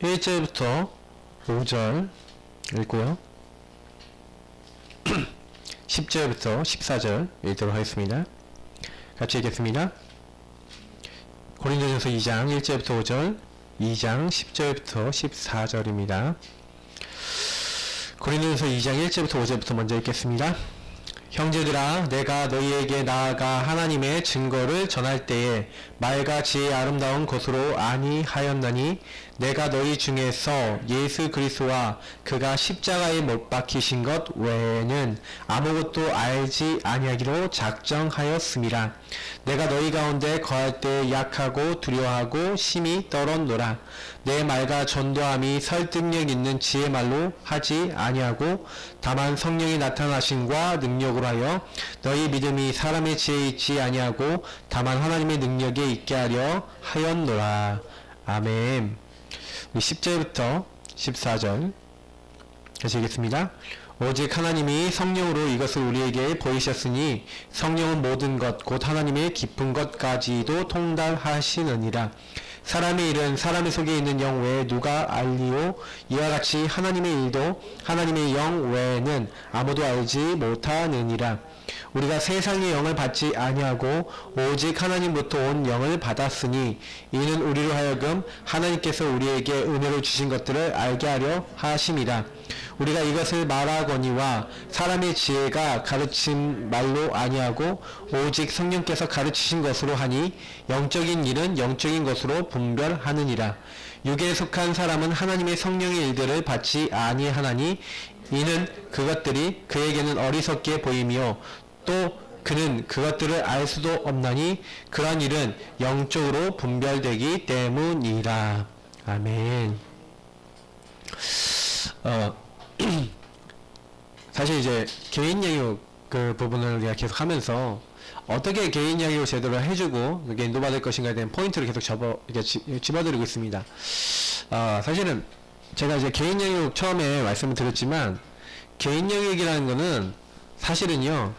1절부터 5절 읽고요. 10절부터 14절 읽도록 하겠습니다. 같이 읽겠습니다. 고린도전서 2장 1절부터 5절, 2장 10절부터 14절입니다. 고린도전서 2장 1절부터 5절부터 먼저 읽겠습니다. 형제들아, 내가 너희에게 나아가 하나님의 증거를 전할 때에 말과 지혜의 아름다운 것으로 아니하였나니 내가 너희 중에서 예수 그리스도와 그가 십자가에 못 박히신 것 외에는 아무것도 알지 아니하기로 작정하였음이라. 내가 너희 가운데 거할 때 약하고 두려워하고 심히 떨었노라. 내 말과 전도함이 설득력 있는 지혜 말로 하지 아니하고 다만 성령이 나타나심과 능력으로 하여 너희 믿음이 사람의 지혜에 있지 아니하고 다만 하나님의 능력에 있게 하려 하였노라. 아멘. 10절부터 14절 다시 읽겠습니다. 오직 하나님이 성령으로 이것을 우리에게 보이셨으니 성령은 모든 것 곧 하나님의 깊은 것까지도 통달하시느니라. 사람의 일은 사람의 속에 있는 영 외에 누가 알리오? 이와 같이 하나님의 일도 하나님의 영 외에는 아무도 알지 못하느니라. 우리가 세상의 영을 받지 아니하고 오직 하나님부터 온 영을 받았으니 이는 우리로 하여금 하나님께서 우리에게 은혜로 주신 것들을 알게 하려 하심이라. 우리가 이것을 말하거니와 사람의 지혜가 가르친 말로 아니하고 오직 성령께서 가르치신 것으로 하니 영적인 일은 영적인 것으로 분별하느니라. 육에 속한 사람은 하나님의 성령의 일들을 받지 아니하나니 이는 그것들이 그에게는 어리석게 보이며 또 그는 그것들을 알 수도 없나니 그런 일은 영적으로 분별되기 때문이라. 아멘. 사실 이제 개인 양육 그 부분을 우리가 계속 하면서 어떻게 개인 양육을 제대로 해주고 이렇게 인도받을 것인가에 대한 포인트를 계속 집어드리고 있습니다. 사실은 제가 이제 개인 양육 처음에 말씀을 드렸지만 개인 양육이라는 거는 사실은요,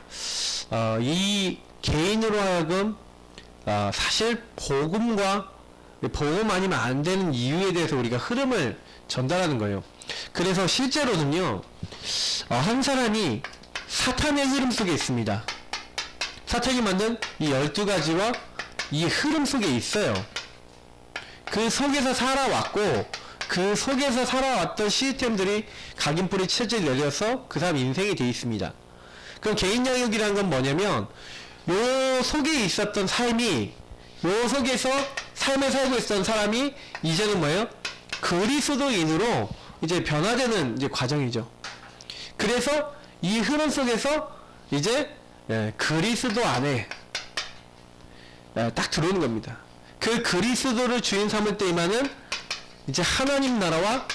이 개인으로 하여금 사실 복음과 복음 아니면 안 되는 이유에 대해서 우리가 흐름을 전달하는 거예요. 그래서 실제로는요, 한 사람이 사탄의 흐름 속에 있습니다. 사탄이 만든 이 12가지와 이 흐름 속에 있어요. 그 속에서 살아왔고 그 속에서 살아왔던 시스템들이 각인뿌리 체질 내려서 그 사람 인생이 돼 있습니다. 그럼 개인 양육이라는 건 뭐냐면 요 속에 있었던 삶이 요 속에서 삶을 살고 있었던 사람이 이제는 뭐예요? 그리스도인으로 이제 변화되는 이제 과정이죠. 그래서 이 흐름 속에서 이제 그리스도 안에 딱 들어오는 겁니다. 그 그리스도를 주인 삼을 때에만은 이제 하나님 나라와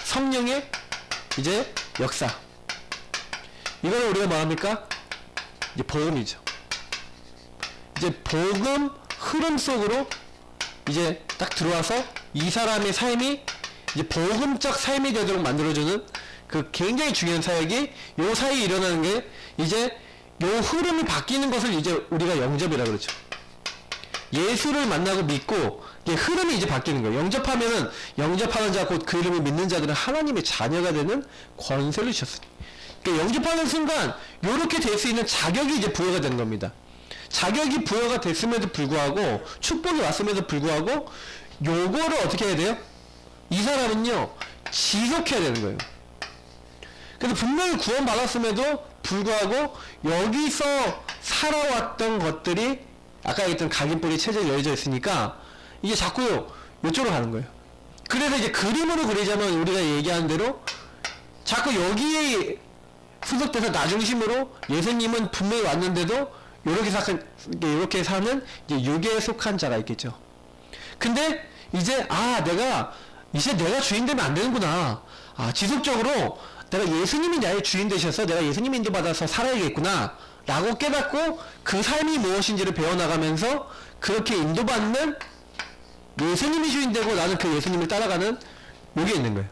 성령의 이제 역사, 이걸 우리가 뭐합니까? 이제 복음이죠. 이제 복음 흐름 속으로 이제 딱 들어와서 이 사람의 삶이 이제 복음적 삶이 되도록 만들어주는 그 굉장히 중요한 사역이 요 사이에 일어나는 게 이제 요 흐름이 바뀌는 것을 이제 우리가 영접이라 그러죠. 예수를 만나고 믿고 흐름이 이제 바뀌는 거예요. 영접하면은 영접하는 자 곧 그 이름을 믿는 자들은 하나님의 자녀가 되는 권세를 주셨으니. 그러니까 영접하는 순간 요렇게 될 수 있는 자격이 이제 부여가 되는 겁니다. 자격이 부여가 됐음에도 불구하고 축복이 왔음에도 불구하고 요거를 어떻게 해야 돼요? 이 사람은요 지속해야 되는 거예요. 그래서 분명히 구원받았음에도 불구하고 여기서 살아왔던 것들이 아까 얘기했던 각인뿌리 체제에 열려져 있으니까 이게 자꾸 이쪽으로 가는 거예요. 그래서 이제 그림으로 그리자면 우리가 얘기하는 대로 자꾸 여기에 후속돼서 나 중심으로 예수님은 분명히 왔는데도 이렇게 사는 이제 육에 속한 자가 있겠죠. 근데 이제 내가 주인 되면 안 되는구나. 지속적으로 내가 예수님이 나의 주인 되셔서 내가 예수님 인도받아서 살아야겠구나 라고 깨닫고 그 삶이 무엇인지를 배워나가면서 그렇게 인도받는 예수님이 주인 되고 나는 그 예수님을 따라가는 요게 있는 거예요.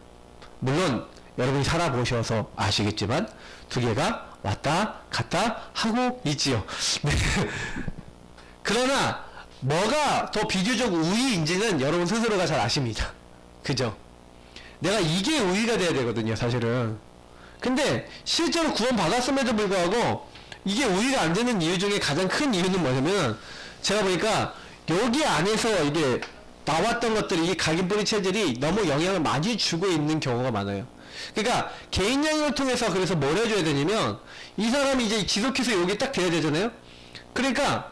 물론 여러분이 살아보셔서 아시겠지만 두 개가 왔다 갔다 하고 있지요. 네. 그러나 뭐가 더 비교적 우위인지는 여러분 스스로가 잘 아십니다. 그죠? 내가 이게 우위가 돼야 되거든요, 사실은. 근데 실제로 구원 받았음에도 불구하고 이게 우위가 안 되는 이유 중에 가장 큰 이유는 뭐냐면, 제가 보니까 여기 안에서 이게 나왔던 것들이, 이 각인뿌리 체질이 너무 영향을 많이 주고 있는 경우가 많아요. 그러니까 개인 영역을 통해서 그래서 뭘 해줘야 되냐면, 이 사람이 이제 지속해서 여기 딱 돼야 되잖아요. 그러니까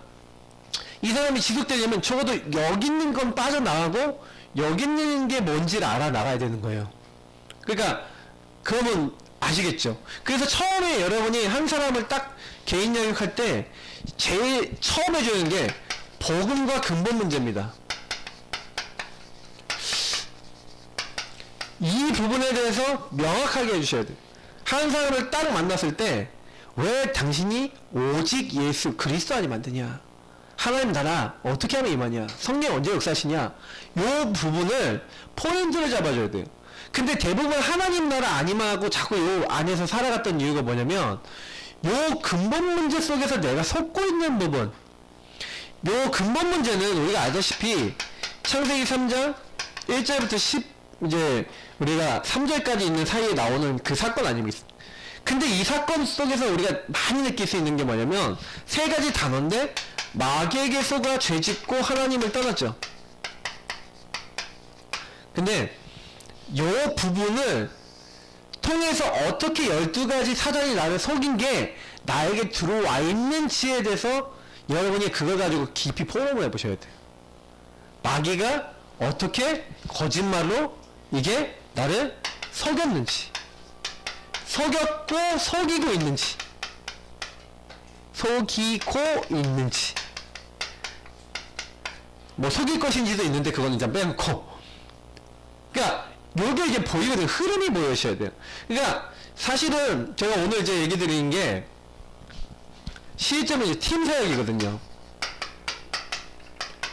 이 사람이 지속되려면 적어도 여기 있는 건 빠져나가고 여기 있는 게 뭔지를 알아나가야 되는 거예요. 그러니까 그러면 아시겠죠? 그래서 처음에 여러분이 한 사람을 딱 개인 영역할 때 제일 처음 해줘야 되는 게 복음과 근본 문제입니다. 이 부분에 대해서 명확하게 해주셔야 돼요. 한 사람을 딱 만났을 때 왜 당신이 오직 예수 그리스도 아니면 안 되냐, 하나님 나라 어떻게 하면 임하냐, 성령 언제 역사하시냐, 요 부분을 포인트를 잡아줘야 돼요. 근데 대부분 하나님 나라 안 임하고 자꾸 요 안에서 살아갔던 이유가 뭐냐면, 요 근본 문제 속에서 내가 속고 있는 부분, 요 근본 문제는 우리가 알다시피 창세기 3장 1절부터 10 이제 우리가 3절까지 있는 사이에 나오는 그 사건 아닙니까? 근데 이 사건 속에서 우리가 많이 느낄 수 있는 게 뭐냐면, 세 가지 단어인데, 마귀에게 속아 죄짓고 하나님을 떠났죠. 근데 요 부분을 통해서 어떻게 12가지 사단이 나를 속인 게 나에게 들어와 있는지에 대해서 여러분이 그걸 가지고 깊이 포럼을 해보셔야 돼요. 마귀가 어떻게 거짓말로 이게 나를 속였는지, 속였고 속이고 있는지, 속이고 있는지, 뭐 속일 것인지도 있는데 그건 이제 빼놓고, 그러니까 요게 이제 보이거든요. 흐름이 보여셔야 돼요. 그러니까 사실은 제가 오늘 이제 얘기 드리는 게 시점은 이제 팀 사역이거든요.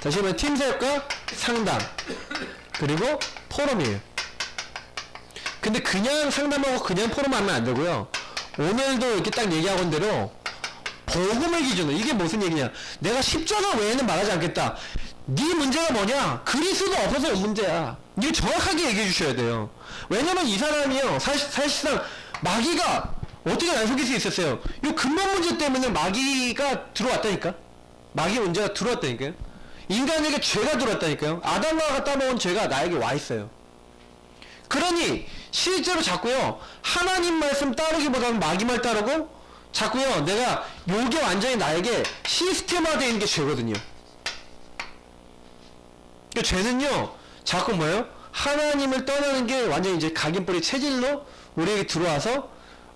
다시 보면 팀 사역과 상담 그리고 포럼이에요. 근데 그냥 상담하고 그냥 포럼하면 안 되고요. 오늘도 이렇게 딱 얘기하건 대로 복음의 기준으로, 이게 무슨 얘기냐, 내가 십자가 외에는 말하지 않겠다. 네 문제가 뭐냐? 그리스도 없어서 온 문제야. 이거 정확하게 얘기해 주셔야 돼요. 왜냐면 이 사람이요, 사실상 마귀가 어떻게 날 속일 수 있었어요? 이 근본 문제 때문에 마귀가 들어왔다니까? 마귀 문제가 들어왔다니까요? 인간에게 죄가 들어왔다니까요? 아담과 하와가 따먹은 죄가 나에게 와 있어요. 그러니 실제로 자꾸요, 하나님 말씀 따르기보다는 마귀 말 따르고, 자꾸요, 내가 요게 완전히 나에게 시스템화되어 있는 게 죄거든요. 그 죄는요, 자꾸 뭐예요? 하나님을 떠나는 게 완전히 이제 각인뿌리 체질로 우리에게 들어와서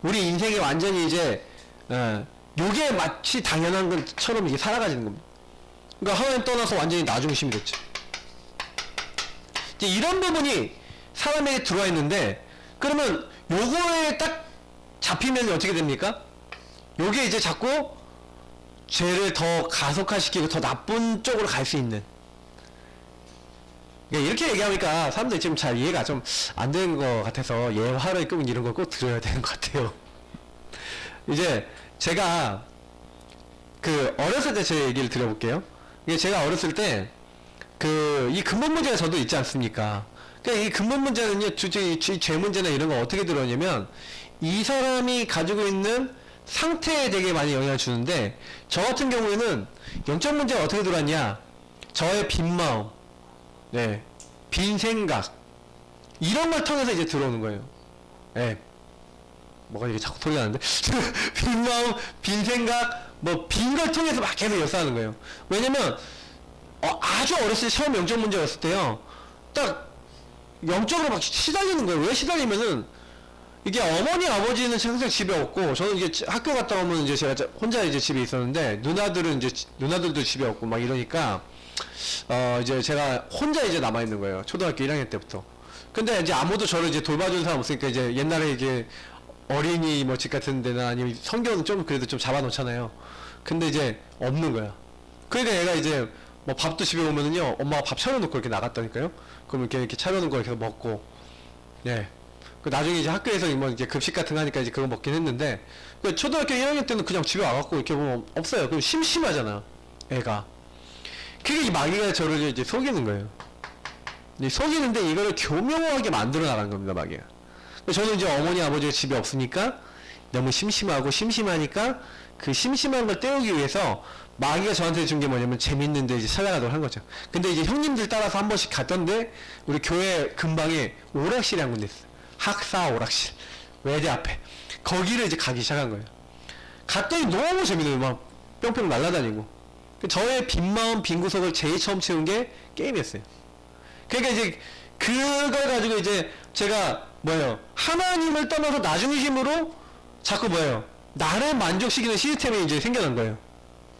우리 인생에 완전히 이제 요게 마치 당연한 것처럼 이게 살아가지는 겁니다. 그러니까 하나님 떠나서 완전히 나 중심이 됐죠. 이제 이런 부분이 사람에게 들어와 있는데, 그러면 요거에 딱 잡히면 어떻게 됩니까? 요게 이제 자꾸 죄를 더 가속화시키고 더 나쁜 쪽으로 갈 수 있는. 이렇게 얘기하니까 사람들이 지금 잘 이해가 좀 안 되는 것 같아서 예화를 꼭 이런 걸 꼭 들어야 되는 것 같아요. 이제 제가 그 어렸을 때 제 얘기를 드려볼게요. 이게 제가 어렸을 때 그 이 근본 문제가 저도 있지 않습니까? 그러니까 이 근본 문제는요, 죄 문제나 이런 거 어떻게 들어오냐면, 이 사람이 가지고 있는 상태에 되게 많이 영향을 주는데, 저 같은 경우에는 영적 문제가 어떻게 들어왔냐, 저의 빈 마음, 네, 빈 생각, 이런 걸 통해서 이제 들어오는 거예요. 네. 뭐가 이렇게 자꾸 소리 나는데? 빈 마음, 빈 생각, 뭐, 빈 걸 통해서 막 계속 역사하는 거예요. 왜냐면, 아주 어렸을 때 처음 영적 문제였을 때요, 딱, 영적으로 막 시달리는 거예요. 왜 시달리면은, 이게 어머니, 아버지는 항상 집에 없고, 저는 이제 학교 갔다 오면 이제 제가 혼자 이제 집에 있었는데, 누나들도 집에 없고 막 이러니까, 이제 제가 혼자 이제 남아있는 거예요. 초등학교 1학년 때부터. 근데 이제 아무도 저를 이제 돌봐주는 사람 없으니까, 이제 옛날에 이게 어린이 뭐 집 같은 데나 아니면 성경은 좀 그래도 좀 잡아놓잖아요. 근데 이제 없는 거야. 그러니까 얘가 이제 뭐 밥도 집에 오면은요, 엄마가 밥 차려놓고 이렇게 나갔다니까요. 그럼 이렇게 차려놓은 거 이렇게 먹고, 예. 그 나중에 이제 학교에서 뭐 이제 급식 같은 거 하니까 이제 그거 먹긴 했는데, 그 초등학교 1학년 때는 그냥 집에 와갖고 이렇게 보면 없어요. 그럼 심심하잖아, 애가. 그게 이 마귀가 저를 이제 속이는 거예요. 속이는데 이거를 교묘하게 만들어 나간 겁니다, 마귀가. 저는 이제 어머니 아버지가 집에 없으니까 너무 심심하니까 그 심심한 걸 때우기 위해서 마귀가 저한테 준 게 뭐냐면 재밌는데 이제 찾아가도록 한 거죠. 근데 이제 형님들 따라서 한 번씩 갔던데 우리 교회 근방에 오락실이 한 군데 있어요. 학사 오락실. 외대 앞에. 거기를 이제 가기 시작한 거예요. 갔더니 너무 재밌어요. 막 뿅뿅 날아다니고. 저의 빈 마음, 빈 구석을 제일 처음 채운 게 게임이었어요. 그러니까 이제 그걸 가지고 이제 제가 뭐예요? 하나님을 떠나서 나중심으로 자꾸 뭐예요? 나를 만족시키는 시스템이 이제 생겨난 거예요.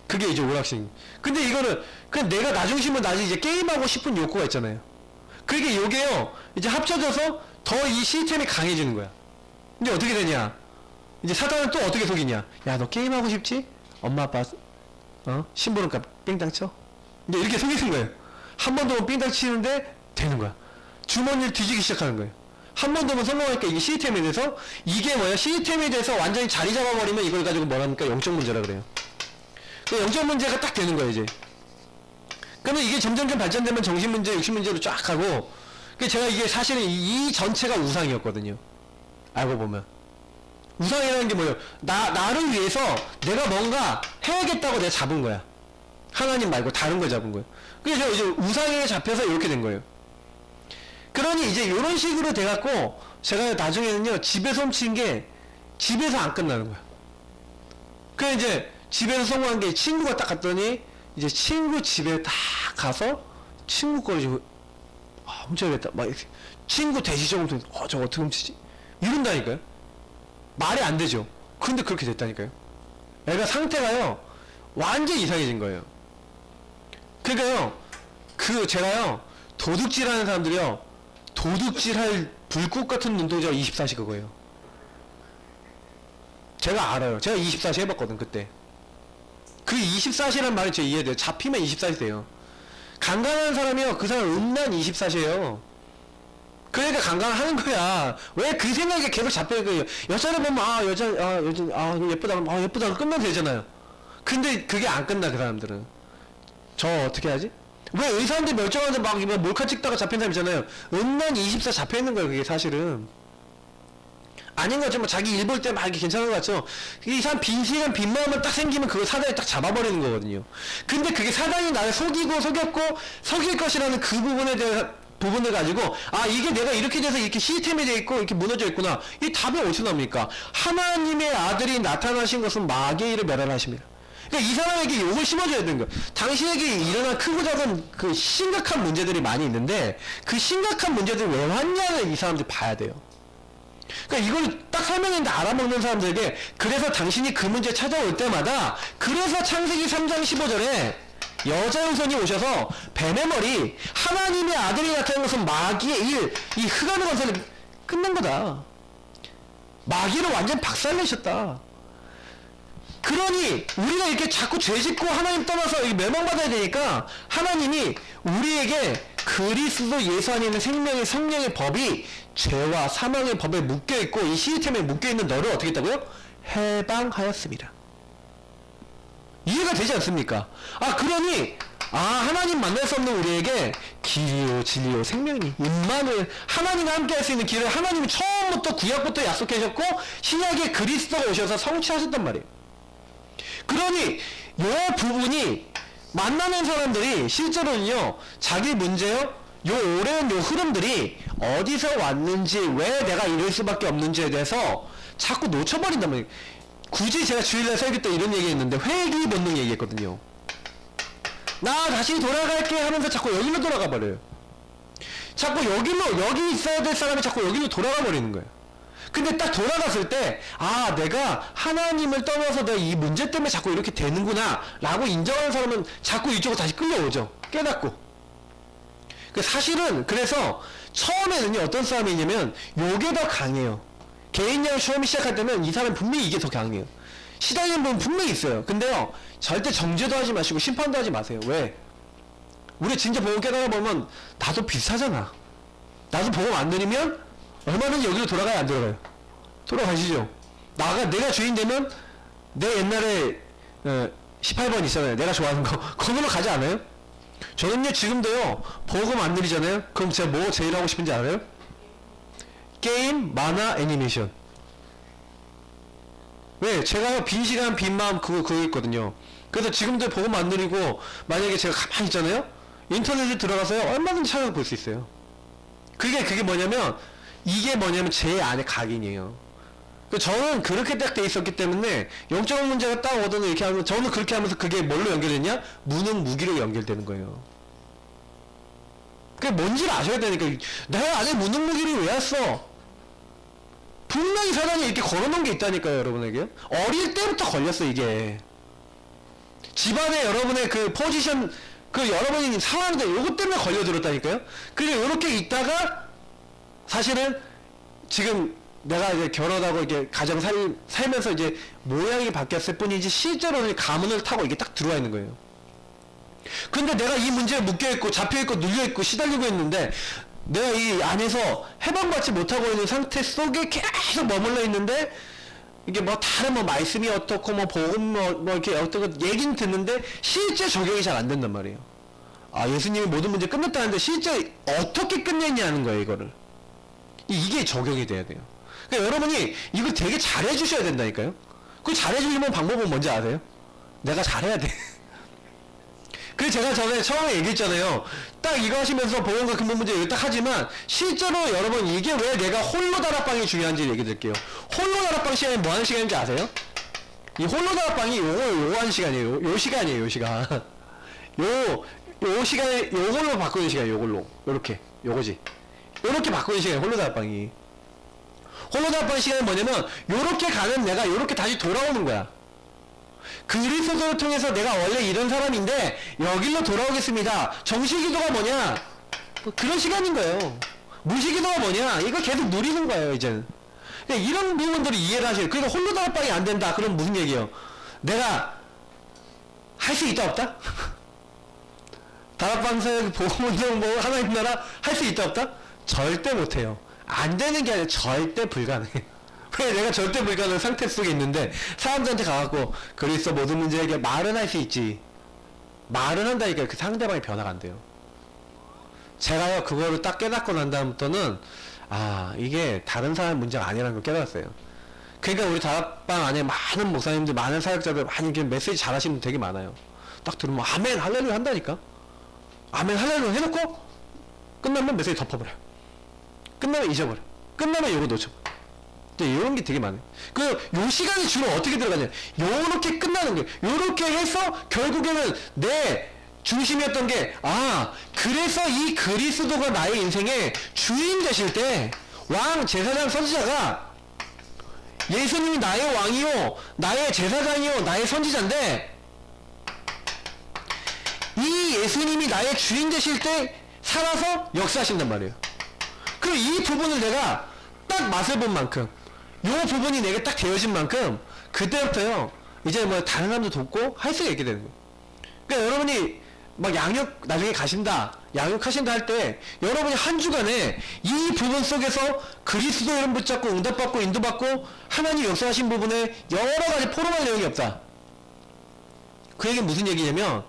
그게 이제 오락실. 근데 이거는 그냥 내가 나중심은 나중에 이제 게임하고 싶은 욕구가 있잖아요. 그게 요게요. 이제 합쳐져서 더 이 시스템이 강해지는 거야. 근데 어떻게 되냐? 이제 사단은 또 어떻게 속이냐? 야, 너 게임하고 싶지? 엄마 아빠 심부름값 삥땅 쳐? 이제 이렇게 속이는 거예요. 한 번 더 삥땅 치는데 되는 거야. 주머니를 뒤지기 시작하는 거예요. 한 번 더면 성공하니까 이게 시스템에 대해서 이게 뭐야? 시스템에 대해서 완전히 자리 잡아버리면 이걸 가지고 뭐랍니까? 영적 문제라 그래요. 그 영적 문제가 딱 되는 거예요, 이제. 그러면 이게 점점점 발전되면 정신 문제, 육신 문제로 쫙 가고, 제가 이게 사실은 이 전체가 우상이었거든요. 알고 보면. 우상이라는 게 뭐예요? 나를 위해서 내가 뭔가 해야겠다고 내가 잡은 거야. 하나님 말고 다른 걸 잡은 거예요. 그래서 이제 우상에 잡혀서 이렇게 된 거예요. 그러니 이제 이런 식으로 돼갖고, 제가 나중에는요, 집에서 훔친 게, 집에서 안 끝나는 거야. 그래, 이제, 집에서 성공한 게 친구가 딱 갔더니, 이제 친구 집에 딱 가서, 친구 거를 지금, 훔쳐야겠다. 막 이렇게, 친구 대시적으로, 저거 어떻게 훔치지? 이런다니까요? 말이 안 되죠. 근데 그렇게 됐다니까요. 애가 상태가요, 완전 이상해진 거예요. 그러니까요, 제가요, 도둑질 하는 사람들이요, 도둑질 할 불꽃 같은 눈동자가 24시 그거예요. 제가 알아요. 제가 24시 해봤거든, 그때. 그 24시란 말이 제가 이해돼요. 잡히면 24시 돼요. 강간하는 사람이요, 그 사람 음란 24시예요. 그러니까 강간을 하는 거야. 왜 그 생각에 계속 잡혀있는 거예요. 여자를 보면, 여자, 예쁘다. 예쁘다. 끝나면 되잖아요. 근데 그게 안 끝나, 그 사람들은. 저 어떻게 하지? 왜 의사인데 멀쩡한데 막 몰카 찍다가 잡힌 사람 있잖아요. 음란 24 잡혀있는 거예요, 그게 사실은. 아닌 거죠. 뭐 자기 일 볼 때 막 이렇게 괜찮은 거 같죠. 이 사람 빈시간 빈마음만 딱 생기면 그거 사단이 딱 잡아버리는 거거든요. 근데 그게 사단이 나를 속이고 속였고 속일 것이라는 그 부분에 대해 부분을 가지고 이게 내가 이렇게 돼서 이렇게 시스템이 돼 있고 이렇게 무너져 있구나. 이 답이 어디서 나옵니까? 하나님의 아들이 나타나신 것은 마귀의 일을 멸하심이라. 그러니까 이 사람에게 욕을 심어줘야 되는 거야. 당신에게 일어난 크고 작은 그 심각한 문제들이 많이 있는데 그 심각한 문제들이 왜 왔냐를 이 사람들이 봐야 돼요. 그러니까 이걸 딱 설명했는데 알아먹는 사람들에게 그래서 당신이 그 문제 찾아올 때마다 그래서 창세기 3장 15절에 여자 후손이 오셔서 뱀의 머리 하나님의 아들이 나타난 것은 마귀의 일 이 흑암의 권세를 끝낸 거다. 마귀를 완전 박살내셨다. 그러니 우리가 이렇게 자꾸 죄짓고 하나님 떠나서 멸망받아야 되니까 하나님이 우리에게 그리스도 예수 안에 있는 생명의 성령의 법이 죄와 사망의 법에 묶여있고 이 시스템에 묶여있는 너를 어떻게 했다고요? 해방하였습니다. 이해가 되지 않습니까? 그러니 하나님 만날 수 없는 우리에게 길이요 진리요 생명이 임만을 하나님과 함께 할 수 있는 길을 하나님이 처음부터 구약부터 약속해 주셨고 신약에 그리스도가 오셔서 성취하셨단 말이에요. 그러니 요 부분이 만나는 사람들이 실제로는요 자기 문제요 요 오랜 요 흐름들이 어디서 왔는지 왜 내가 이럴 수밖에 없는지에 대해서 자꾸 놓쳐버린단 말이에요. 굳이 제가 주일날 설교 때 이런 얘기 했는데 회귀 본능 얘기했거든요. 나 다시 돌아갈게 하면서 자꾸 여기로 돌아가 버려요. 자꾸 여기 있어야 될 사람이 자꾸 여기로 돌아가 버리는 거예요. 근데 딱 돌아갔을 때 내가 하나님을 떠나서 내가 이 문제 때문에 자꾸 이렇게 되는구나 라고 인정하는 사람은 자꾸 이쪽으로 다시 끌려오죠. 깨닫고. 사실은 그래서 처음에는요 어떤 싸움이 있냐면 요게 더 강해요. 개인력 처음 시작할 때는 이 사람은 분명히 이게 더 강해요. 시달리는 부분 분명히 있어요. 근데요 절대 정죄도 하지 마시고 심판도 하지 마세요. 왜? 우리 진짜 복음 깨달아 보면 나도 비슷하잖아. 나도 복음 안 드리면 얼마든지 여기로 돌아가야 안 돌아가요? 돌아가시죠. 내가 주인 되면 내 옛날에 18번 있잖아요. 내가 좋아하는 거 거기로 가지 않아요? 저는요 지금도요 복음 안 누리잖아요. 그럼 제가 뭐 제일 하고 싶은지 알아요? 게임, 만화, 애니메이션. 왜? 제가요 빈 시간 빈 마음 그거 있거든요. 그래서 지금도 복음 안 누리고 만약에 제가 가만히 있잖아요. 인터넷에 들어가서요 얼마든지 찾아서 볼 수 있어요. 그게 뭐냐면 이게 뭐냐면 제 안에 각인이에요. 저는 그렇게 딱 돼 있었기 때문에 영적 문제가 딱 오더니 이렇게 하면 저는 그렇게 하면서 그게 뭘로 연결됐냐? 무능 무기로 연결되는 거예요. 그게 뭔지를 아셔야 되니까. 내가 안에 무능 무기를 왜 왔어? 분명히 사단이 이렇게 걸어놓은 게 있다니까요, 여러분에게. 어릴 때부터 걸렸어, 이게. 집안에 여러분의 그 포지션, 그 여러분이 상황인데 요것 때문에 걸려들었다니까요. 그래서 요렇게 있다가 사실은 지금 내가 이제 결혼하고 이게 가정 살면서 이제 모양이 바뀌었을 뿐이지 실제로는 가문을 타고 이게 딱 들어와 있는 거예요. 근데 내가 이 문제에 묶여있고 잡혀있고 눌려있고 시달리고 있는데 내가 이 안에서 해방받지 못하고 있는 상태 속에 계속 머물러 있는데 이게 뭐 다른 뭐 말씀이 어떻고 뭐 복음 뭐 이렇게 어떤 거 얘기는 듣는데 실제 적용이 잘 안 된단 말이에요. 아, 예수님이 모든 문제 끝냈다는데 실제 어떻게 끝냈냐는 거예요, 이거를. 이게 적용이 돼야 돼요. 그러니까 여러분이 이거 되게 잘해 주셔야 된다니까요. 그 잘해 주려면 방법은 뭔지 아세요? 내가 잘해야 돼. 그래서 제가 전에 처음에 얘기했잖아요. 딱 이거 하시면서 보험과 근본 문제 이거 딱 하지만 실제로 여러분 이게 왜 내가 홀로 다락방이 중요한지 얘기 드릴게요. 홀로 다락방 시간이 뭐 하는 시간인지 아세요? 이 홀로 다락방이 요거 하는 시간이에요. 요 시간이에요, 요 시간. 요 시간에 요걸로 바꾸는 시간, 요걸로. 요렇게. 요거지. 요렇게 바꾸는 시간이 홀로 다락방이. 홀로 다락방 시간은 뭐냐면 요렇게 가는 내가 요렇게 다시 돌아오는 거야. 그리스도를 통해서 내가 원래 이런 사람인데 여기로 돌아오겠습니다. 정시기도가 뭐냐? 그런 시간인 거예요. 무시기도가 뭐냐? 이거 계속 누리는 거예요, 이제는. 이런 부분들을 이해를 하셔요. 그래서 홀로 다락방이 안 된다. 그럼 무슨 얘기예요? 내가 할 수 있다 없다? 다락방 사역 보험운동 뭐 하나님 나라 할 수 있다 없다? 절대 못해요. 안 되는 게 아니라 절대 불가능해. 왜 내가 절대 불가능한 상태 속에 있는데 사람들한테 가갖고 그리스도 모든 문제에게 말은 할 수 있지. 말은 한다니까 그 상대방이 변화가 안 돼요. 제가요 그거를 딱 깨닫고 난 다음부터는 아 이게 다른 사람 문제가 아니라는 걸 깨달았어요. 그러니까 우리 다락방 안에 많은 목사님들 많은 사역자들 많이 이렇게 메시지 잘하시는 분 되게 많아요. 딱 들으면 아멘 할렐루야 한다니까. 아멘 할렐루야 해놓고 끝나면 메시지 덮어버려. 끝나면 잊어버려. 끝나면 요거 놓쳐버려. 이런 게 되게 많아요. 요 시간이 주로 어떻게 들어가냐. 요렇게 끝나는 거예요. 요렇게 해서 결국에는 내 중심이었던 게, 아, 그래서 이 그리스도가 나의 인생의 주인 되실 때, 왕, 제사장, 선지자가 예수님이 나의 왕이요, 나의 제사장이요, 나의 선지자인데, 이 예수님이 나의 주인 되실 때 살아서 역사하신단 말이에요. 그리고 이 부분을 내가 딱 맛을 본 만큼, 요 부분이 내게 딱 되어진 만큼 그때부터요 이제 뭐 다른 사람도 돕고 할 수가 있게 되는 거예요. 그러니까 여러분이 막 양육 나중에 가신다 양육하신다 할 때 여러분이 한 주간에 이 부분 속에서 그리스도 이름 붙잡고 응답받고 인도받고 하나님 역사하신 부분에 여러 가지 포럼할 내용이 없다. 그 얘기는 무슨 얘기냐면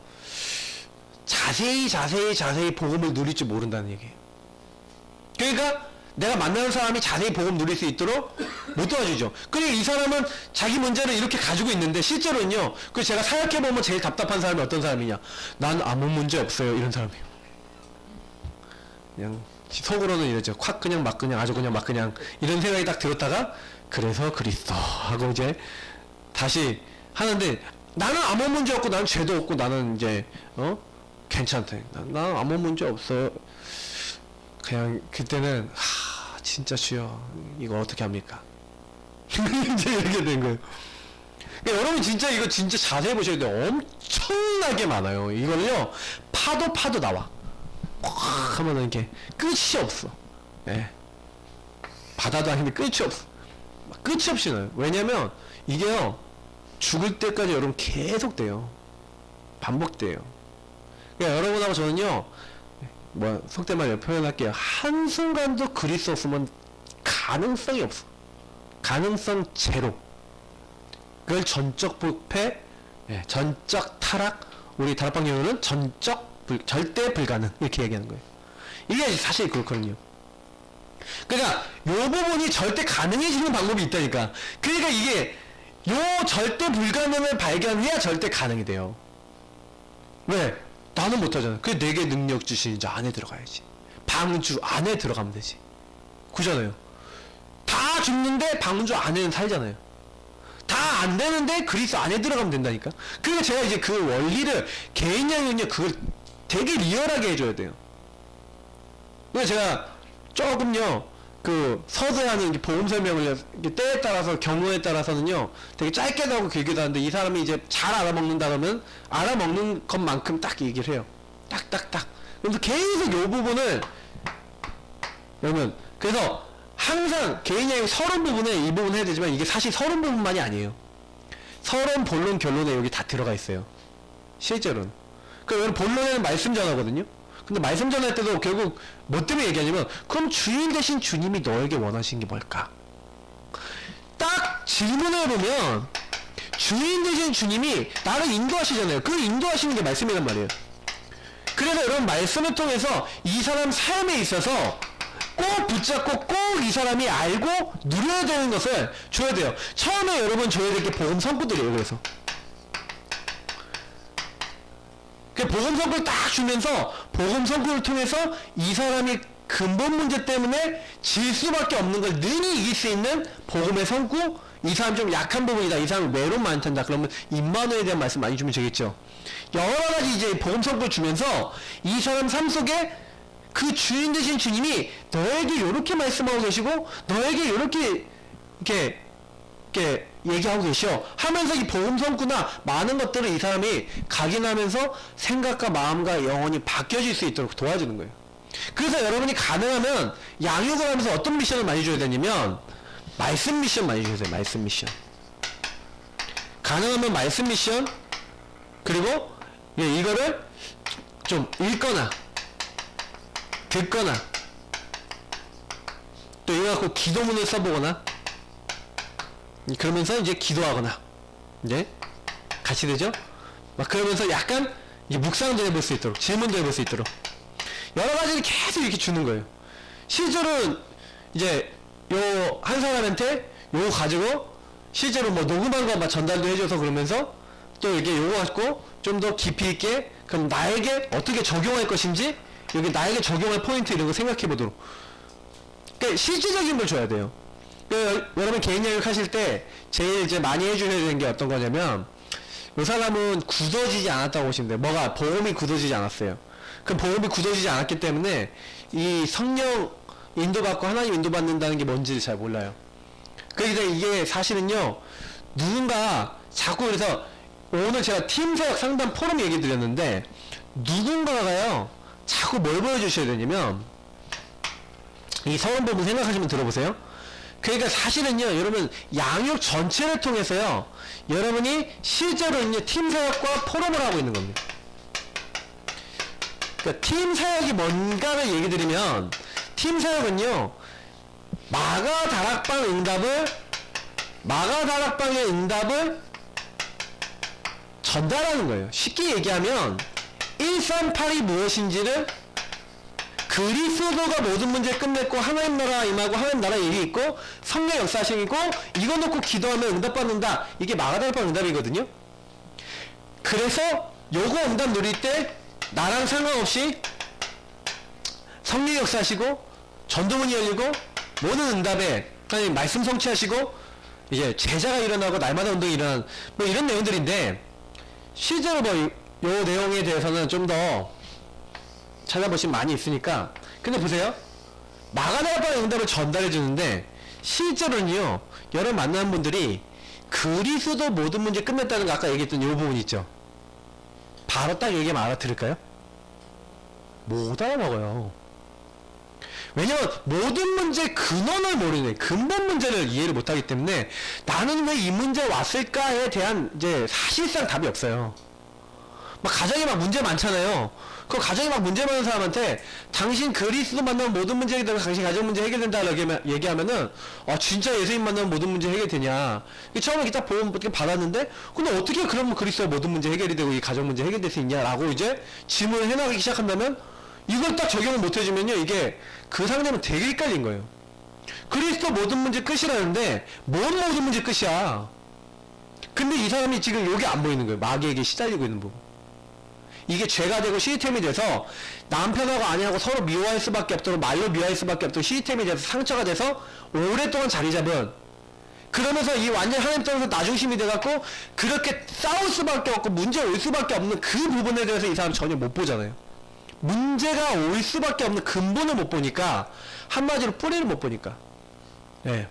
자세히 복음을 누릴 줄 모른다는 얘기예요. 그러니까 내가 만나는 사람이 자세히 복음 누릴 수 있도록 못 도와주죠. 그리고 이 사람은 자기 문제를 이렇게 가지고 있는데 실제로는요. 그 제가 사역해보면 제일 답답한 사람이 어떤 사람이냐. 난 아무 문제 없어요. 이런 사람이에요. 그냥 속으로는 이러죠. 콱 그냥 막 그냥 아주 그냥 막 그냥 이런 생각이 딱 들었다가 그래서 그리스도 하고 이제 다시 하는데 나는 아무 문제 없고 나는 죄도 없고 나는 이제 괜찮대. 난 아무 문제 없어요. 그냥 그때는 진짜 주여 이거 어떻게 합니까? 이제 이렇게 된 거예요. 그러니까 여러분 진짜 이거 진짜 자세히 보셔야 돼요. 엄청나게 많아요. 이거는요 파도 나와. 꽉 하면은 이렇게 끝이 없어. 예. 바다도 아닌데 끝이 없어. 끝이 없이 나요. 왜냐면 이게요 죽을 때까지 여러분 계속 돼요. 반복돼요. 그러니까 여러분하고 저는요 뭐 속된 말로 표현할게요. 한순간도 그리스도 없으면 가능성이 없어. 가능성 제로. 그걸 전적 부패, 전적 타락, 우리 다락방 용어는 전적 절대 불가능 이렇게 얘기하는 거예요. 이게 사실 그렇거든요. 그러니까 요 부분이 절대 가능해지는 방법이 있다니까. 그러니까 이게 요 절대 불가능을 발견해야 절대 가능이 돼요. 왜? 나는 못하잖아. 그래 내게 능력 주신 자 안에 들어가야지. 방주 안에 들어가면 되지. 그잖아요. 다 죽는데 방주 안에는 살잖아요. 다 안 되는데 그리스 안에 들어가면 된다니까. 그러니까 제가 이제 그 원리를 개인량은요 그걸 되게 리얼하게 해줘야 돼요. 그래서 제가 조금요 그 서두하는 보험 설명을 때에 따라서 경우에 따라서는요 되게 짧게도 하고 길게도 하는데 이 사람이 이제 잘 알아먹는다 그러면 알아먹는 것만큼 딱 얘기를 해요. 딱딱딱. 그래서 계속 요 부분을 여러분 그래서 항상 개인의 서론 부분에 이 부분 해야 되지만 이게 사실 서론 부분만이 아니에요. 서론, 본론, 결론에 여기 다 들어가 있어요. 실제로는. 그러니까 본론에는 말씀 전하거든요. 근데 말씀 전할 때도 결국 뭐 때문에 얘기하냐면 그럼 주인 대신 주님이 너에게 원하시는 게 뭘까? 딱 질문을 보면 주인 대신 주님이 나를 인도하시잖아요. 그 인도하시는 게 말씀이란 말이에요. 그래서 여러분 말씀을 통해서 이 사람 삶에 있어서 꼭 붙잡고 꼭 이 사람이 알고 누려야 되는 것을 줘야 돼요. 처음에 여러분 줘야 될 게 복음 성구들이에요. 그래서 그 복음 성구를 딱 주면서 복음 성구를 통해서 이 사람이 근본 문제 때문에 질 수밖에 없는 걸 능히 이길 수 있는 복음의 성구. 이 사람 좀 약한 부분이다. 이 사람 외로움 많단다. 그러면 임마누엘에 대한 말씀 많이 주면 되겠죠. 여러 가지 이제 복음 성구를 주면서 이 사람 삶 속에 그 주인 되신 주님이 너에게 요렇게 말씀하고 계시고 너에게 요렇게 이렇게 얘기하고 계셔 하면서 이 복음 성구나 많은 것들을 이 사람이 각인하면서 생각과 마음과 영혼이 바뀌어질 수 있도록 도와주는 거예요. 그래서 여러분이 가능하면 양육을 하면서 어떤 미션을 많이 줘야 되냐면 말씀 미션 많이 줘야 돼요. 말씀 미션. 가능하면 말씀 미션 그리고 이거를 좀 읽거나 듣거나 또 이거 갖고 기도문을 써보거나 그러면서 이제 기도하거나 이제 같이 되죠? 막 그러면서 약간 이제 묵상도 해볼 수 있도록 질문도 해볼 수 있도록 여러 가지를 계속 이렇게 주는 거예요. 실제로 이제 요 한 사람한테 요거 가지고 실제로 뭐 녹음한 거 막 전달도 해줘서 그러면서 또 이렇게 요거 갖고 좀 더 깊이 있게 그럼 나에게 어떻게 적용할 것인지 여기 나에게 적용할 포인트 이런 거 생각해 보도록. 그러니까 실질적인 걸 줘야 돼요. 그러니까 여러분 개인 양육 하실 때 제일 이제 많이 해주셔야 되는 게 어떤 거냐면 이 사람은 굳어지지 않았다고 보시면 돼요. 뭐가 복음이 굳어지지 않았어요. 그 복음이 굳어지지 않았기 때문에 이 성령 인도받고 하나님 인도받는다는 게 뭔지 잘 몰라요. 그러니까 이게 사실은요 누군가 자꾸 그래서 오늘 제가 팀사역 상담 포럼 얘기 드렸는데 누군가가요 자꾸 뭘 보여주셔야 되냐면 이 서론 부분 생각하시면 들어보세요. 그러니까 사실은요 여러분 양육 전체를 통해서요 여러분이 실제로 이제 팀사역과 포럼을 하고 있는 겁니다. 그러니까 팀사역이 뭔가를 얘기 드리면 팀사역은요 마가다락방의 응답을 전달하는 거예요. 쉽게 얘기하면 138이 무엇인지를 그리스도가 모든 문제 끝냈고 하나님 나라 임하고 하나님 나라 일이 있고 성령 역사하심 있고 이거 놓고 기도하면 응답받는다. 이게 마가다락방 응답이거든요. 그래서 요거 응답 누릴 때 나랑 상관없이 성령 역사하시고 전도문이 열리고 모든 응답에 하나님 말씀 성취하시고 이제 제자가 일어나고 날마다 운동이 일어나는 뭐 이런 내용들인데 실제로 뭐 요 내용에 대해서는 좀 더 찾아보시면 많이 있으니까 근데 보세요. 마가다락방의 응답을 전달해 주는데 실제로는요 여러분 만나는 분들이 그리스도 모든 문제 끝냈다는 거 아까 얘기했던 요 부분 있죠. 바로 딱 얘기하면 알아들을까요? 못 알아먹어요. 왜냐면 모든 문제의 근원을 모르는 근본 문제를 이해를 못하기 때문에 나는 왜 이 문제 왔을까에 대한 이제 사실상 답이 없어요. 막 가정에 막 문제 많잖아요. 그 가정이 막 문제 많은 사람한테 당신 그리스도 만나면 모든 문제 해결되고 당신 가정 문제 해결된다 얘기하면은 진짜 예수님 만나면 모든 문제 해결되냐. 처음에 이렇게 딱 보험 어떻게 받았는데 근데 어떻게 그러면 그리스도와 모든 문제 해결이 되고 이 가정 문제 해결될 수 있냐라고 이제 질문을 해나가기 시작한다면 이걸 딱 적용을 못 해주면요 이게 그 상대는 되게 헷갈린 거예요. 그리스도 모든 문제 끝이라는데 뭔 모든 문제 끝이야. 근데 이 사람이 지금 여기 안 보이는 거예요. 마귀에게 시달리고 있는 부분. 이게 죄가 되고 시스템이 돼서 남편하고 아내하고 서로 미워할 수밖에 없도록 말로 미워할 수밖에 없도록 시스템이 돼서 상처가 돼서 오랫동안 자리 잡은 그러면서 이 완전 하나님 떠나서 나중심이 돼갖고 그렇게 싸울 수밖에 없고 문제 올 수밖에 없는 그 부분에 대해서 이 사람 전혀 못 보잖아요. 문제가 올 수밖에 없는 근본을 못 보니까 한마디로 뿌리를 못 보니까 예.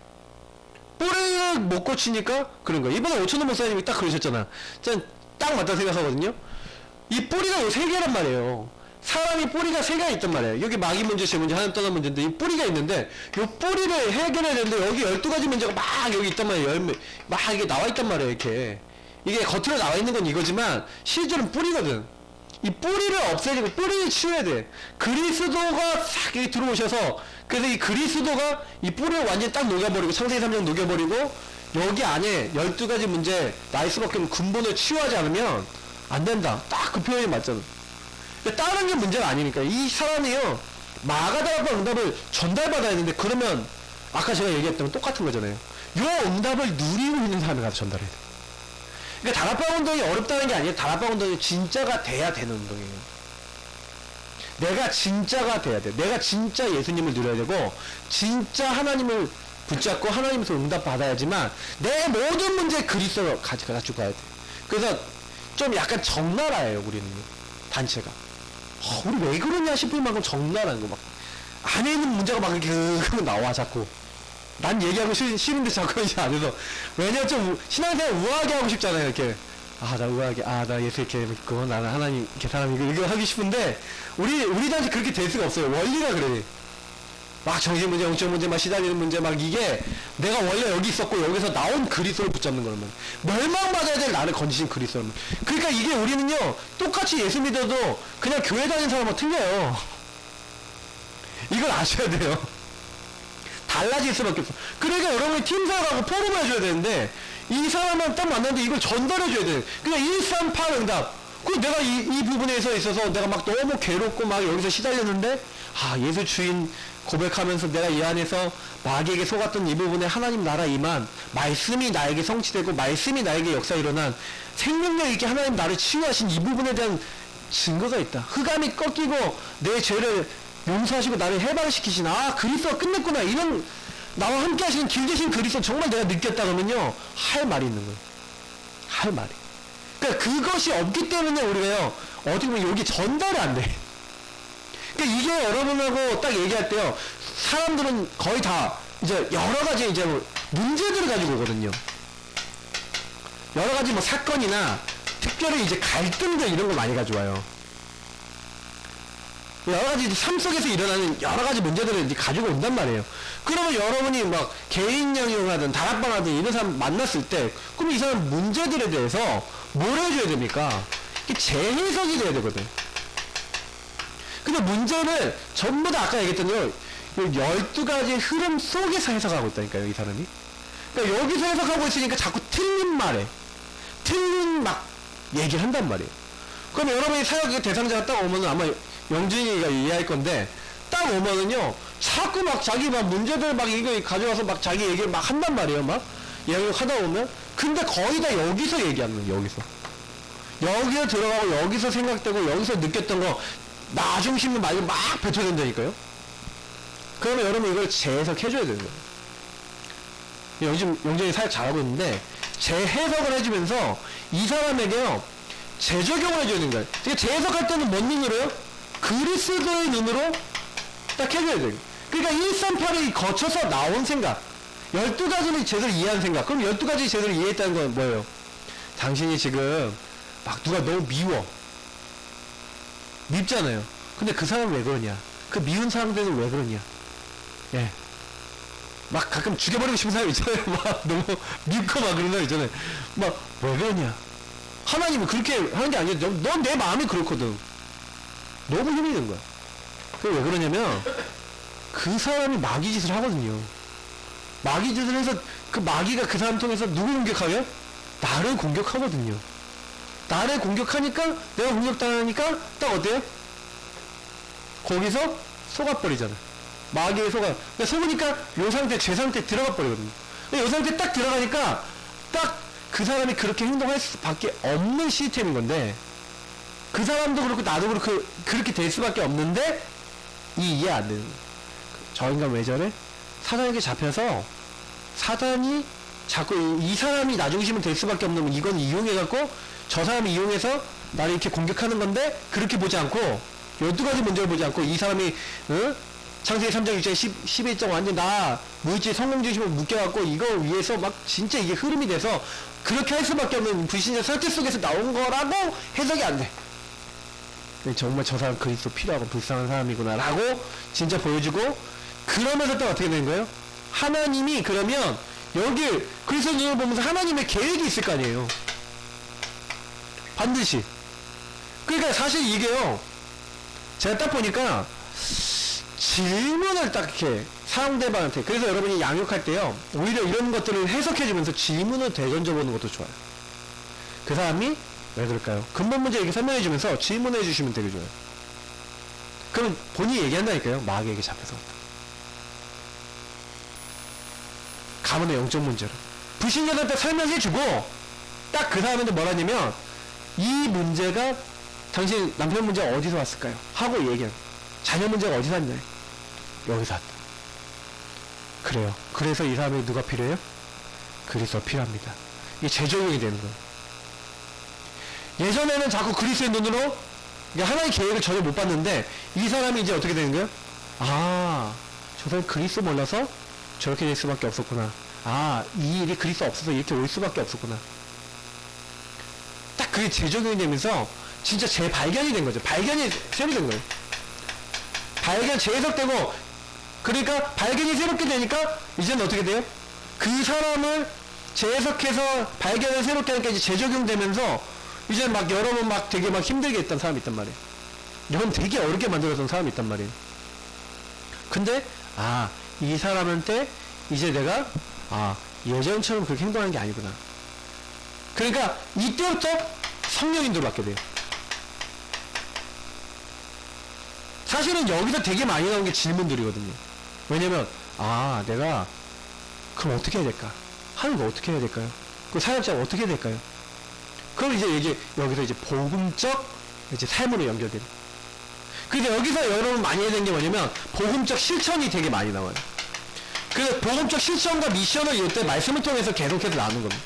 뿌리를 못 고치니까 그런 거예요. 이번에 오천원 목사님이 딱 그러셨잖아. 전 딱 맞다 생각하거든요. 이 뿌리가 세 개란 말이에요. 사람이 뿌리가 세 개가 있단 말이에요. 여기 마귀 문제, 제 문제, 하나님 떠난 문제인데 이 뿌리가 있는데 이 뿌리를 해결해야 되는데 여기 12가지 문제가 막 여기 있단 말이에요. 막 이게 나와 있단 말이에요. 이게 겉으로 나와 있는 건 이거지만 실제로는 뿌리거든. 이 뿌리를 없애고 뿌리를 치워야 돼. 그리스도가 싹 여기 들어오셔서 그래서 이 그리스도가 이 뿌리를 완전히 딱 녹여버리고 창세기 3장 녹여버리고 여기 안에 12가지 문제 나일 수밖에 없는 근본을 치유하지 않으면 안 된다. 딱 그 표현이 맞잖아. 다른 게 문제가 아니니까 이 사람이요 마가다락방 응답을 전달받아야 되는데 그러면 아까 제가 얘기했던 건 똑같은 거잖아요. 요 응답을 누리고 있는 사람이 가서 전달해야 돼. 그러니까 다락방 운동이 어렵다는 게 아니에요. 다락방 운동이 진짜가 돼야 되는 운동이에요. 내가 진짜가 돼야 돼. 내가 진짜 예수님을 누려야 되고 진짜 하나님을 붙잡고 하나님에서 응답 받아야지만 내 모든 문제 그리스도로 가지고 가야 돼. 그래서 좀 약간 적나라해요. 우리는 단체가 우리 왜 그러냐 싶을 만큼 적나라한 거 막 안에 있는 문제가 막 이렇게 나와 자꾸. 난 얘기하고 싫은데 자꾸 이제 안 해서. 왜냐면 좀 신앙생활 우아하게 하고 싶잖아요. 이렇게 나 우아하게 나 예수 이렇게 믿고 나는 하나님 이렇게 사람 이거 하기 싶은데 우리 단체 그렇게 될 수가 없어요. 원리가 그래. 막 정신 문제, 영적 문제, 막 시달리는 문제, 막 이게 내가 원래 여기 있었고 여기서 나온 그리스도를 붙잡는 거라면 멸망받아야 될 나를 건지신 그리스도라면. 그러니까 이게 우리는요 똑같이 예수 믿어도 그냥 교회 다니는 사람하고 틀려요. 이걸 아셔야 돼요. 달라질 수밖에 없어. 그러니까 여러분이 팀사하고 포럼을 해줘야 되는데 이 사람은 딱 만났는데 이걸 전달해줘야 돼. 그냥 138 응답. 그 내가 이 부분에 있어서 내가 막 너무 괴롭고 막 여기서 시달렸는데 예수 주인 고백하면서 내가 이 안에서 마귀에게 속았던 이 부분에 하나님 나라 임한 말씀이 나에게 성취되고 말씀이 나에게 역사 일어난 생명력 있게 하나님 나를 치유하신 이 부분에 대한 증거가 있다. 흑암이 꺾이고 내 죄를 용서하시고 나를 해방시키신 그리스도가 끝냈구나. 이런 나와 함께 하시는 길되신 그리스도 정말 내가 느꼈다 그러면요 할 말이 있는 거예요. 할 말이. 그러니까 그것이 없기 때문에 우리가요 어떻게 보면 여기 전달이 안 돼. 그러니까 이게 여러분하고 딱 얘기할 때요 사람들은 거의 다 이제 여러 가지 이제 문제들을 가지고 오거든요. 여러 가지 사건이나 특별히 이제 갈등들 이런 거 많이 가져와요. 여러 가지 삶 속에서 일어나는 여러 가지 문제들을 이제 가지고 온단 말이에요. 그러면 여러분이 막 개인 영역하든 다락방 하든 이런 사람 만났을 때 그럼 이 사람 문제들에 대해서 뭘 해줘야 됩니까? 이게 재해석이 돼야 되거든. 근데 문제를 전부 다 아까 얘기했던 요 12가지 흐름 속에서 해석하고 있다니까요, 이 사람이. 그러니까 여기서 해석하고 있으니까 자꾸 틀린 말에, 틀린 막 얘기를 한단 말이에요. 그럼 여러분이 사역 대상자가 딱 오면은 아마 영준이가 이해할 건데, 딱 오면은요, 자꾸 막 자기 막 문제들 막 이거 가져와서 막 자기 얘기를 막 한단 말이에요, 막. 얘기를 하다 보면. 근데 거의 다 여기서 얘기하는 거예요, 여기서. 여기에 들어가고 여기서 생각되고 여기서 느꼈던 거 나 중심의 말로 막 뱉어낸다니까요. 그러면 여러분 이걸 재해석해줘야 되는 거예요. 요즘 영정이 사역 잘하고 있는데 재해석을 해주면서 이 사람에게요 재적용을 해줘야 되는 거예요. 그러니까 재해석할 때는 뭔 눈으로요? 그리스도의 눈으로 딱 해줘야 돼요. 그러니까 138이 거쳐서 나온 생각 12가지를 제대로 이해한 생각. 그럼 12가지 제대로 이해했다는 건 뭐예요? 당신이 지금 막 누가 너무 미워. 밉잖아요. 근데 그 사람은 왜 그러냐? 그 미운 사람들은 왜 그러냐? 예. 막 가끔 죽여버리고 싶은 사람 있잖아요. 막 너무 밉고 막 그런 사람 있잖아요. 막 왜 그러냐? 하나님은 그렇게 하는 게 아니에요. 넌 내 마음이 그렇거든. 너무 힘이 든 거야. 그게 왜 그러냐면 그 사람이 마귀 짓을 하거든요. 마귀 짓을 해서 그 마귀가 그 사람 통해서 누구 공격하요? 나를 공격하거든요. 나를 공격하니까 내가 공격당하니까 딱 어때요? 거기서 속아버리잖아. 마귀의 속아. 그러니까 속으니까 요 상태, 제 상태 들어가 버리거든요. 요 상태 딱 들어가니까 딱 그 사람이 그렇게 행동할 수밖에 없는 시스템인 건데, 그 사람도 그렇고 나도 그렇고 그렇게 될 수밖에 없는데 이해 안 되는 거예요. 저 인간 왜 저래? 사단에게 잡혀서 사단이 자꾸 이 사람이 나중심은 될 수밖에 없는 건 이건 이용해갖고 저 사람이 이용해서 나를 이렇게 공격하는 건데, 그렇게 보지 않고 12가지 문제를 보지 않고 이 사람이 창세기 3장 6장 11장 완전 나 무의치 성공중심을 묶여갖고 이거 위해서 막 진짜 이게 흐름이 돼서 그렇게 할 수밖에 없는 불신자 설계 속에서 나온 거라고 해석이 안 돼. 정말 저 사람 그리스도 필요하고 불쌍한 사람이구나 라고 진짜 보여주고, 그러면서 또 어떻게 되는 거예요? 하나님이 그러면 여기 그리스도 눈을 보면서 하나님의 계획이 있을 거 아니에요. 반드시. 그러니까 사실 이게요, 제가 딱 보니까 질문을 딱 이렇게 상대방한테, 그래서 여러분이 양육할 때요 오히려 이런 것들을 해석해주면서 질문을 되던져보는 것도 좋아요. 그 사람이 왜 그럴까요? 근본 문제 이렇게 설명해주면서 질문해주시면 되게 좋아요. 그럼 본인이 얘기한다니까요. 마귀에게 잡혀서 가문의 영적 문제로 불신자들한테 설명해주고, 딱 그 사람한테 뭐라냐면 이 문제가 당신 남편 문제가 어디서 왔을까요? 하고 얘기해요. 자녀 문제가 어디서 왔나요? 여기서 왔다. 그래요. 그래서 이 사람이 누가 필요해요? 그리스도가 필요합니다. 이게 재적용이 되는 거예요. 예전에는 자꾸 그리스도의 눈으로 하나의 계획을 전혀 못 봤는데, 이 사람이 이제 어떻게 되는 거예요? 아, 저 사람이 그리스도 몰라서 저렇게 될 수밖에 없었구나. 아, 이 일이 그리스도 없어서 이렇게 올 수밖에 없었구나. 딱 그게 재적용이 되면서 진짜 재발견이 된 거죠. 발견이 새로 된 거예요. 발견 재해석되고, 그러니까 발견이 새롭게 되니까 이제는 어떻게 돼요? 그 사람을 재해석해서 발견을 새롭게 하니까 이제 재적용되면서 이제 막 여러 번 막 되게 막 힘들게 했던 사람이 있단 말이에요. 여러분 되게 어렵게 만들었던 사람이 있단 말이에요. 근데 이 사람한테 이제 내가 예전처럼 그렇게 행동하는 게 아니구나. 그러니까 이때부터 성령 인도를 받게 돼요. 사실은 여기서 되게 많이 나온 게 질문들이거든요. 왜냐면 내가 그럼 어떻게 해야 될까? 하는 거 어떻게 해야 될까요? 그 사역자가 어떻게 해야 될까요? 그럼 이제 여기서 이제 복음적 이제 삶으로 연결돼요. 그래서 여기서 여러분 많이 해야 되는 게 뭐냐면 복음적 실천이 되게 많이 나와요. 그래서 복음적 실천과 미션을 이때 말씀을 통해서 계속해서 나누는 겁니다.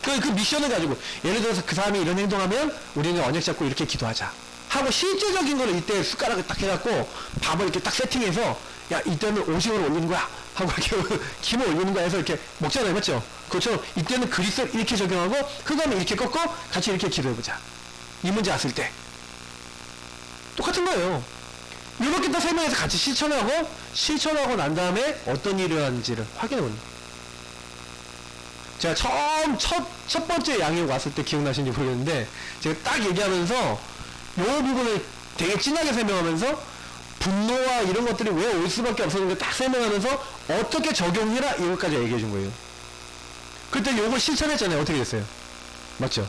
그 미션을 가지고 예를 들어서 그 사람이 이런 행동하면 우리는 언약 잡고 이렇게 기도하자 하고 실제적인 거를 이때 숟가락을 딱 해갖고 밥을 이렇게 딱 세팅해서 야 이때는 오징어를 올리는 거야 하고 이렇게 김을 올리는 거야 해서 이렇게 먹잖아요. 맞죠? 그렇죠? 이때는 그리스도 이렇게 적용하고 그 다음에 이렇게 꺾고 같이 이렇게 기도해보자. 이 문제 왔을 때 똑같은 거예요. 이렇게 딱 설명해서 같이 실천하고 난 다음에 어떤 일을 하는지를 확인해보는 거예요. 제가 처음 첫 번째 양육 왔을 때 기억나시는지 모르겠는데 제가 딱 얘기하면서 요 부분을 되게 진하게 설명하면서 분노와 이런 것들이 왜 올 수밖에 없었는지 딱 설명하면서 어떻게 적용해라 이것까지 얘기해 준 거예요. 그때 요걸 실천했잖아요. 어떻게 됐어요? 맞죠?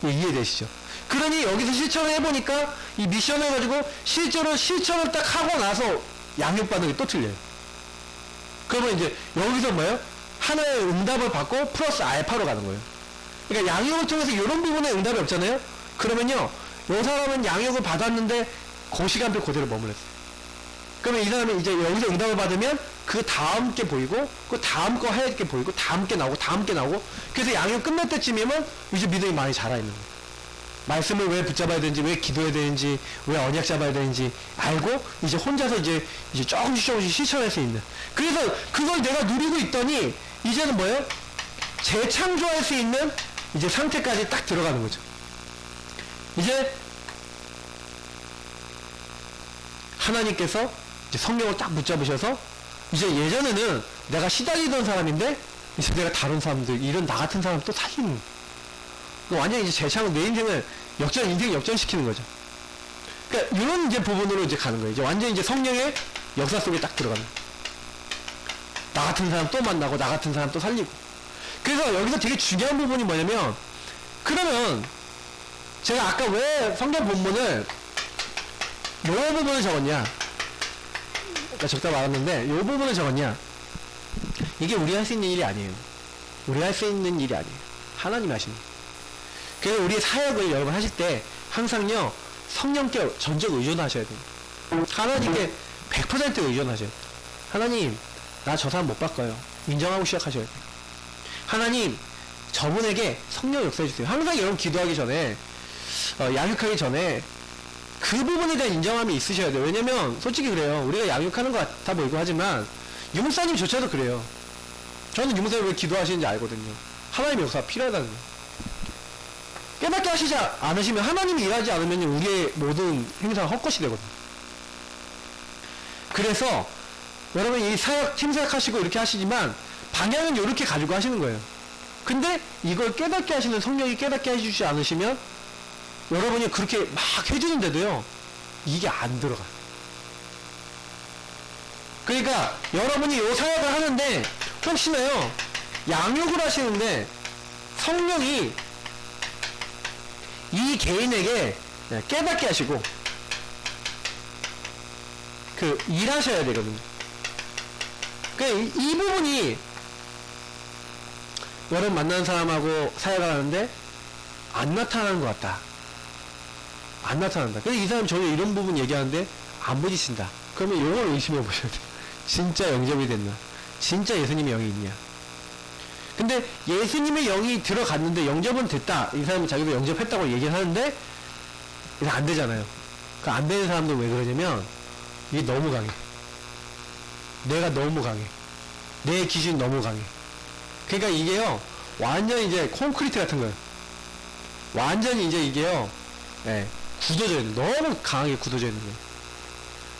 이해되시죠? 그러니 여기서 실천을 해보니까 이 미션을 가지고 실제로 실천을 딱 하고 나서 양육받는 게 또 틀려요. 그러면 이제 여기서 뭐예요? 하나의 응답을 받고 플러스 알파로 가는 거예요. 그러니까 양육을 통해서 이런 부분에 응답이 없잖아요? 그러면요, 이 사람은 양육을 받았는데 그 시간표 그대로 머물렀어요. 그러면 이 사람이 이제 여기서 응답을 받으면 그 다음 게 보이고, 그 다음 거 해야 될 게 보이고, 다음 게 나오고, 다음 게 나오고, 그래서 양육 끝날 때쯤이면 이제 믿음이 많이 자라있는 거예요. 말씀을 왜 붙잡아야 되는지, 왜 기도해야 되는지, 왜 언약 잡아야 되는지 알고, 이제 혼자서 이제 조금씩 실천할 수 있는. 그래서 그걸 내가 누리고 있더니, 이제는 뭐예요? 재창조할 수 있는 이제 상태까지 딱 들어가는 거죠. 이제 하나님께서 이제 성령을 딱 붙잡으셔서 이제 예전에는 내가 시달리던 사람인데 이제 내가 다른 사람들, 이런 나 같은 사람 또 살리는 거예요. 완전히 이제 재창, 내 인생을 인생 역전시키는 거죠. 그러니까 이런 이제 부분으로 이제 가는 거예요. 이제 완전 이제 성령의 역사 속에 딱 들어가는 거예요. 나 같은 사람 또 만나고 나 같은 사람 또 살리고. 그래서 여기서 되게 중요한 부분이 뭐냐면, 그러면 제가 아까 왜 성경 본문을 요 부분을 적었냐, 아까 적다 말았는데 요 부분을 적었냐, 이게 우리가 할 수 있는 일이 아니에요. 우리가 할 수 있는 일이 아니에요. 하나님이 하시는 거예요. 그래서 우리의 사역을 여러분 하실 때 항상요 성령께 전적 의존하셔야 돼요. 하나님께 100% 의존하셔야 돼요. 하나님, 나 저 사람 못 바꿔요. 인정하고 시작하셔야 돼요. 하나님, 저분에게 성령 역사해 주세요. 항상 여러분 기도하기 전에, 양육하기 전에 그 부분에 대한 인정함이 있으셔야 돼요. 왜냐면 솔직히 그래요. 우리가 양육하는 것 같아 보이고 하지만 유목사님조차도 그래요. 저는 유목사님 왜 기도하시는지 알거든요. 하나님의 역사가 필요하다는 거예요. 깨닫게 하시지 않으시면, 하나님이 일하지 않으면 우리의 모든 행사가 헛것이 되거든요. 그래서 여러분 이 사역, 팀 사역 하시고 이렇게 하시지만 방향은 이렇게 가지고 하시는 거예요. 근데 이걸 깨닫게 하시는 성령이 깨닫게 해주지 않으시면 여러분이 그렇게 막 해주는데도요 이게 안 들어가. 그러니까 여러분이 이 사역을 하는데 혹시나요 양육을 하시는데 성령이 이 개인에게 깨닫게 하시고 그 일하셔야 되거든요. 그러니까 이 부분이 여러분 만나는 사람하고 사역을 하는데 안 나타나는 것 같다. 안 나타난다. 그래서 이 사람 전혀 이런 부분 얘기하는데 안 부딪힌다. 그러면 이걸 의심해 보셔야 돼요. 진짜 영접이 됐나? 진짜 예수님의 영이 있냐? 근데 예수님의 영이 들어갔는데 영접은 됐다. 이 사람은 자기도 영접했다고 얘기를 하는데 이게 안 되잖아요. 그 안 되는 사람들 왜 그러냐면 이게 너무 강해. 내가 너무 강해. 내 기준이 너무 강해. 그러니까 이게요 완전 이제 콘크리트 같은 거예요. 완전히 이제 이게요 굳어져 있는, 너무 강하게 굳어져 있는 거예요.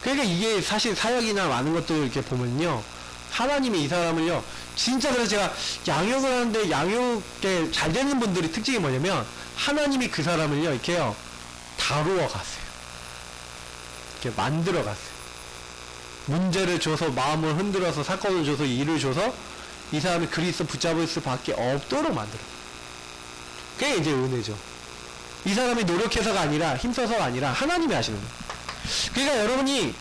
그러니까 이게 사실 사역이나 많은 것들 이렇게 보면요 하나님이 이 사람을요 진짜, 그래서 제가 양육을 하는데 양육에 잘 되는 분들의 특징이 뭐냐면 하나님이 그 사람을요 이렇게요 다루어 갔어요. 이렇게 만들어 갔어요. 문제를 줘서, 마음을 흔들어서, 사건을 줘서, 일을 줘서 이 사람이 그리스도 붙잡을 수밖에 없도록 만들어. 그게 이제 은혜죠. 이 사람이 노력해서가 아니라, 힘써서가 아니라 하나님이 하시는 거예요. 그러니까 여러분이,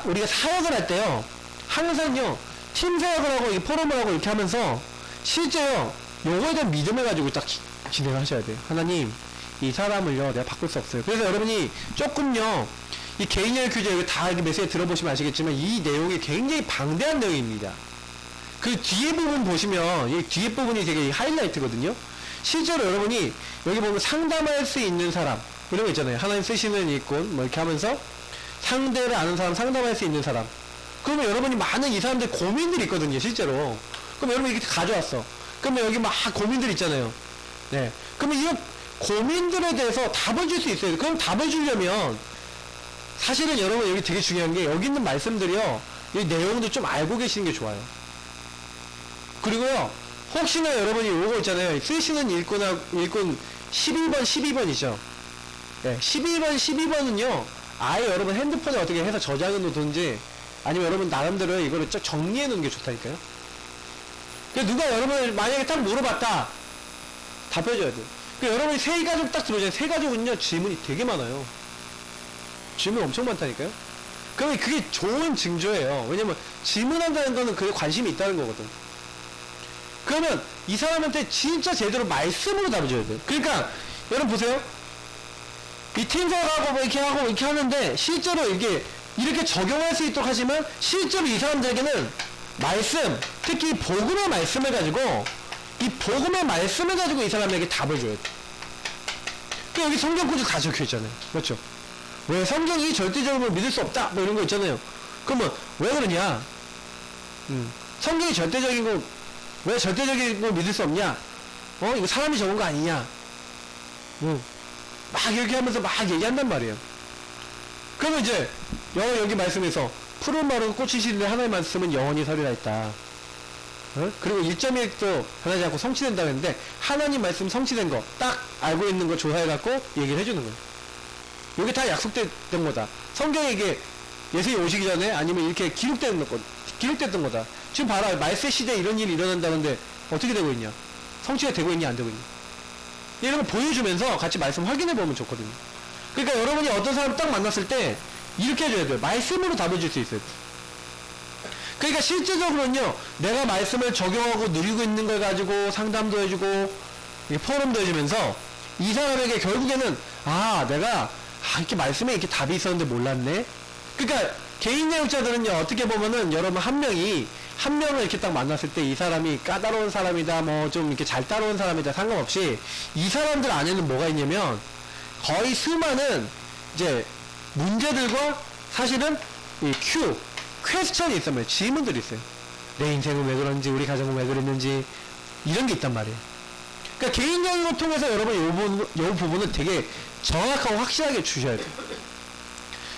우리가 사역을 할 때요 항상요 팀 사역을 하고 이 포럼을 하고 이렇게 하면서 실제요 요거에 대한 믿음을 가지고 딱 진행을 하셔야 돼요. 하나님, 이 사람을요 내가 바꿀 수 없어요. 그래서 여러분이 조금요 이 개인의 규제, 이거 다 이렇게 메시지 들어보시면 아시겠지만 이 내용이 굉장히 방대한 내용입니다. 그 뒤에 부분 보시면 이 뒤에 부분이 되게 하이라이트거든요. 실제로 여러분이 여기 보면 상담할 수 있는 사람 이런 거 있잖아요. 하나님 쓰시는 일꾼 뭐 이렇게 하면서 상대를 아는 사람, 상담할 수 있는 사람. 그러면 여러분이 많은 이 사람들 고민들이 있거든요, 실제로. 그럼 여러분이 이렇게 가져왔어. 그러면 여기 막 고민들 있잖아요. 네. 그러면 이 고민들에 대해서 답을 줄 수 있어요. 그럼 답을 주려면 사실은 여러분 여기 되게 중요한 게 여기 있는 말씀들이요 이 내용도 좀 알고 계시는 게 좋아요. 그리고요 혹시나 여러분이 요거 있잖아요, 쓰시는 일꾼 11번 12번이죠. 네, 11번 12번은요 아예 여러분 핸드폰에 어떻게 해서 저장해 놓든지 아니면 여러분 나름대로 이거를 쫙 정리해 놓는 게 좋다니까요. 누가 여러분을 만약에 딱 물어봤다 답해줘야 돼요. 여러분이 세 가족 딱 들어오잖아요. 세 가족은요 질문이 되게 많아요. 질문 엄청 많다니까요. 그러면 그게 좋은 징조예요. 왜냐면 질문한다는 거는 그게 관심이 있다는 거거든. 그러면 이 사람한테 진짜 제대로 말씀으로 답해줘야 돼요. 그러니까 여러분 보세요. 이 팀사하고 뭐 이렇게 하고 이렇게 하는데 실제로 이렇게 적용할 수 있도록 하지만 실제로 이 사람들에게는 말씀, 특히 복음의 말씀을 가지고 이 복음의 말씀을 가지고 이 사람에게 답을 줘야 돼. 여기 성경 구절 다 적혀 있잖아요. 그렇죠? 왜 성경이 절대적으로 믿을 수 없다 뭐 이런 거 있잖아요. 그러면 왜 그러냐? 성경이 절대적인 거 왜 절대적인 걸 믿을 수 없냐? 이거 사람이 적은 거 아니냐? 막 이렇게 하면서 막 얘기한단 말이에요. 그러면 이제 여기 말씀에서 푸른 마루 꽃이 시는데 하나의 말씀은 영원히 서리라 했다. 그리고 1.1도 변하지 않고 성취된다고 했는데 하나님 말씀 성취된 거 딱 알고 있는 거 조사해갖고 얘기를 해주는 거예요. 이게 다 약속됐던 거다. 성경에 이게 예수님 오시기 전에 아니면 이렇게 기록됐던 거다. 지금 봐라. 말세 시대에 이런 일이 일어난다는데 어떻게 되고 있냐? 성취가 되고 있냐, 안 되고 있냐? 이런 걸 보여주면서 같이 말씀 확인해 보면 좋거든요. 그러니까 여러분이 어떤 사람 딱 만났을 때 이렇게 해줘야 돼요. 말씀으로 답해줄 수 있어요. 그러니까 실제적으로는요, 내가 말씀을 적용하고 누리고 있는 걸 가지고 상담도 해주고 포럼도 해주면서 이 사람에게 결국에는 내가 이렇게 말씀에 이렇게 답이 있었는데 몰랐네. 그러니까 개인 양육자들은요, 어떻게 보면은 여러분 한 명을 이렇게 딱 만났을 때 이 사람이 까다로운 사람이다, 뭐 좀 이렇게 잘 따라온 사람이다 상관없이 이 사람들 안에는 뭐가 있냐면 거의 수많은 이제 문제들과 사실은 이 퀘스천이 있단 말이에요. 질문들이 있어요. 내 인생은 왜 그런지, 우리 가정은 왜 그랬는지, 이런 게 있단 말이에요. 그러니까 개인 양육을 통해서 여러분 요 부분은 되게 정확하고 확실하게 주셔야 돼요.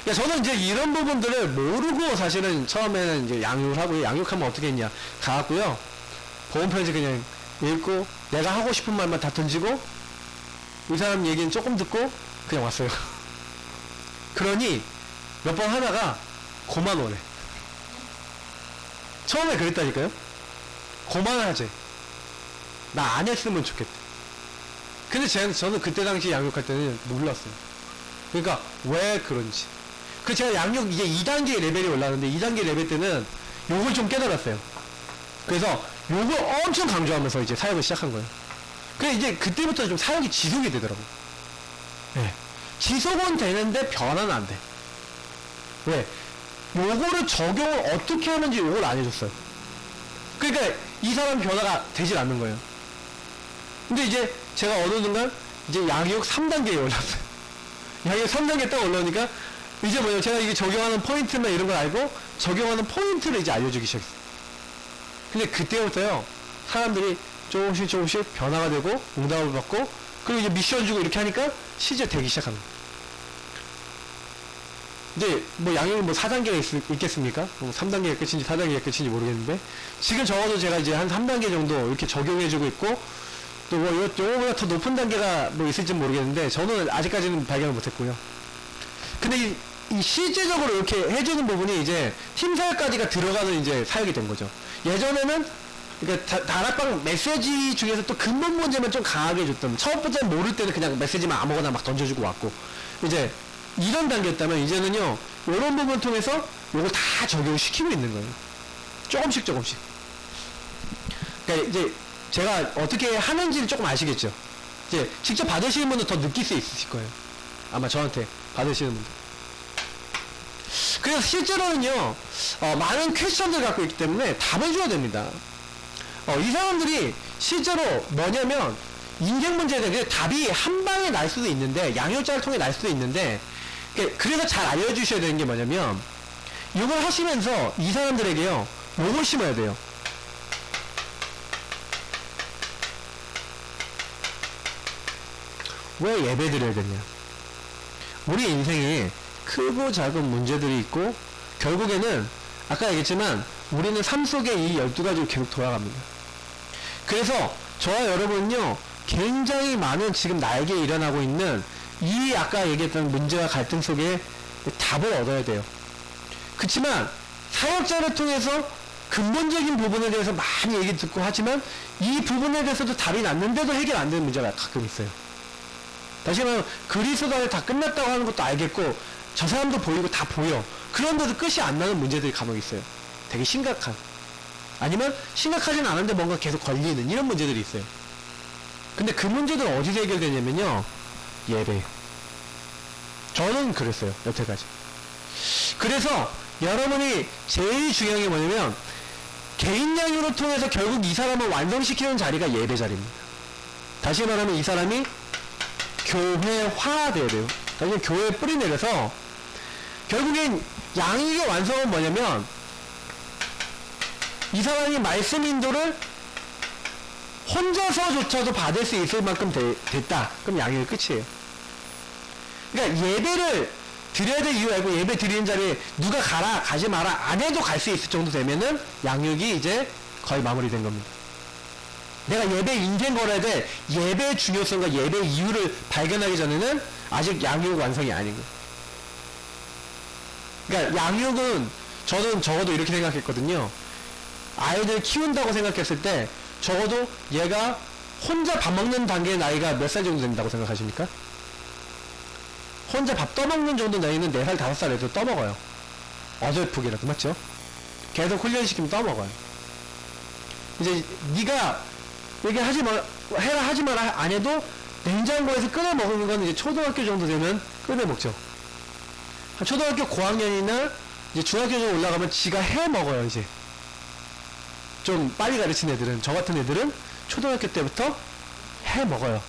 그러니까 저는 이제 이런 부분들을 모르고 사실은 처음에는 이제 양육을 하고, 양육하면 어떻게 했냐, 가갖고요, 보험편지 그냥 읽고 내가 하고 싶은 말만 다 던지고 이 사람 얘기는 조금 듣고 그냥 왔어요. 그러니 몇 번 하다가 고만 오래. 처음에 그랬다니까요. 고만하지. 나 안 했으면 좋겠다. 근데 저는 그때 당시 양육할 때는 몰랐어요. 그러니까 왜 그런지. 그 제가 양육 이제 2단계 레벨이 올라가는데 2단계 레벨 때는 요걸 좀 깨달았어요. 그래서 요걸 엄청 강조하면서 이제 사역을 시작한 거예요. 그래 이제 그때부터 좀 사역이 지속이 되더라고요. 네. 지속은 되는데 변화는 안 돼. 왜? 요거를 적용을 어떻게 하는지 요걸 안 해줬어요. 그러니까 이 사람 변화가 되질 않는 거예요. 근데 이제 제가 어느 순간 이제 양육 3단계에 올랐어요. 양육 3단계 딱 올라오니까 이제 뭐예요? 제가 이게 적용하는 포인트나 이런 걸 알고 적용하는 포인트를 이제 알려주기 시작했어요. 근데 그때부터요, 사람들이 조금씩 변화가 되고 응답을 받고 그리고 이제 미션 주고 이렇게 하니까 실제 되기 시작합니다. 이제 뭐 양육은 뭐 4단계가 있겠습니까? 뭐 3단계가 끝인지 4단계가 끝인지 모르겠는데 지금 적어도 제가 이제 한 3단계 정도 이렇게 적용해주고 있고 또 뭐 요거보다 더 높은 단계가 뭐 있을지 모르겠는데 저는 아직까지는 발견을 못했고요. 근데 이 실제적으로 이렇게 해주는 부분이 이제 팀 사역까지가 들어가는 이제 사역이 된 거죠. 예전에는 그러니까 다락방 메시지 중에서 또 근본 문제만 좀 강하게 해줬던, 첫 번째는 모를 때는 그냥 메시지만 아무거나 막 던져주고 왔고, 이제 이런 단계였다면 이제는요, 이런 부분 통해서 이걸 다 적용시키고 있는 거예요. 조금씩. 그러니까 이제 제가 어떻게 하는지를 조금 아시겠죠? 이제 직접 받으시는 분은 더 느낄 수 있으실 거예요. 아마 저한테 받으시는 분들. 그래서 실제로는요, 많은 퀘스천들 갖고 있기 때문에 답을 줘야 됩니다. 이 사람들이 실제로 뭐냐면, 인생 문제에 대해 답이 한 방에 날 수도 있는데, 양육자를 통해 날 수도 있는데, 그래서 잘 알려주셔야 되는 게 뭐냐면, 이걸 하시면서 이 사람들에게요, 요걸 심어야 돼요. 왜 예배 드려야 되냐? 우리 인생에 크고 작은 문제들이 있고 결국에는 아까 얘기했지만 우리는 삶 속에 이 12가지로 계속 돌아갑니다. 그래서 저와 여러분은요, 굉장히 많은 지금 나에게 일어나고 있는 이 아까 얘기했던 문제와 갈등 속에 답을 얻어야 돼요. 그렇지만 사역자를 통해서 근본적인 부분에 대해서 많이 얘기 듣고 하지만 이 부분에 대해서도 답이 났는데도 해결 안 되는 문제가 가끔 있어요. 다시 말하면 그리스도 안에 다 끝났다고 하는 것도 알겠고 저 사람도 보이고 다 보여. 그런데도 끝이 안 나는 문제들이 간혹 있어요. 되게 심각한. 아니면 심각하진 않은데 뭔가 계속 걸리는 이런 문제들이 있어요. 근데 그 문제들은 어디서 해결되냐면요, 예배. 저는 그랬어요, 여태까지. 그래서 여러분이 제일 중요한 게 뭐냐면 개인 양육을 통해서 결국 이 사람을 완성시키는 자리가 예배 자리입니다. 다시 말하면 이 사람이 교회화돼야 돼요. 다시 교회에 뿌리 내려서 결국엔 양육의 완성은 뭐냐면 이 사람이 말씀 인도를 혼자서조차도 받을 수 있을 만큼 됐다. 그럼 양육이 끝이에요. 그러니까 예배를 드려야 될 이유 알고 예배 드리는 자리에 누가 가라 가지 마라 안 해도 갈 수 있을 정도 되면은 양육이 이제 거의 마무리된 겁니다. 내가 예배 인생 걸어야 돼. 예배의 중요성과 예배의 이유를 발견하기 전에는 아직 양육 완성이 아닌 거예요. 그러니까 양육은 저는 적어도 이렇게 생각했거든요. 아이들 키운다고 생각했을 때 적어도 얘가 혼자 밥 먹는 단계의 나이가 몇 살 정도 된다고 생각하십니까? 혼자 밥 떠먹는 정도 나이는 4살, 5살에도 떠먹어요. 어설프게라도, 맞죠? 계속 훈련시키면 떠먹어요. 이제 네가 얘기 하지 마, 해라 하지 마라 안 해도 냉장고에서 끓여 먹는 건 이제 초등학교 정도 되면 끓여 먹죠. 한 초등학교 고학년이나 이제 중학교 정도 올라가면 지가 해 먹어요. 이제 좀 빨리 가르친 애들은, 저 같은 애들은 초등학교 때부터 해 먹어요.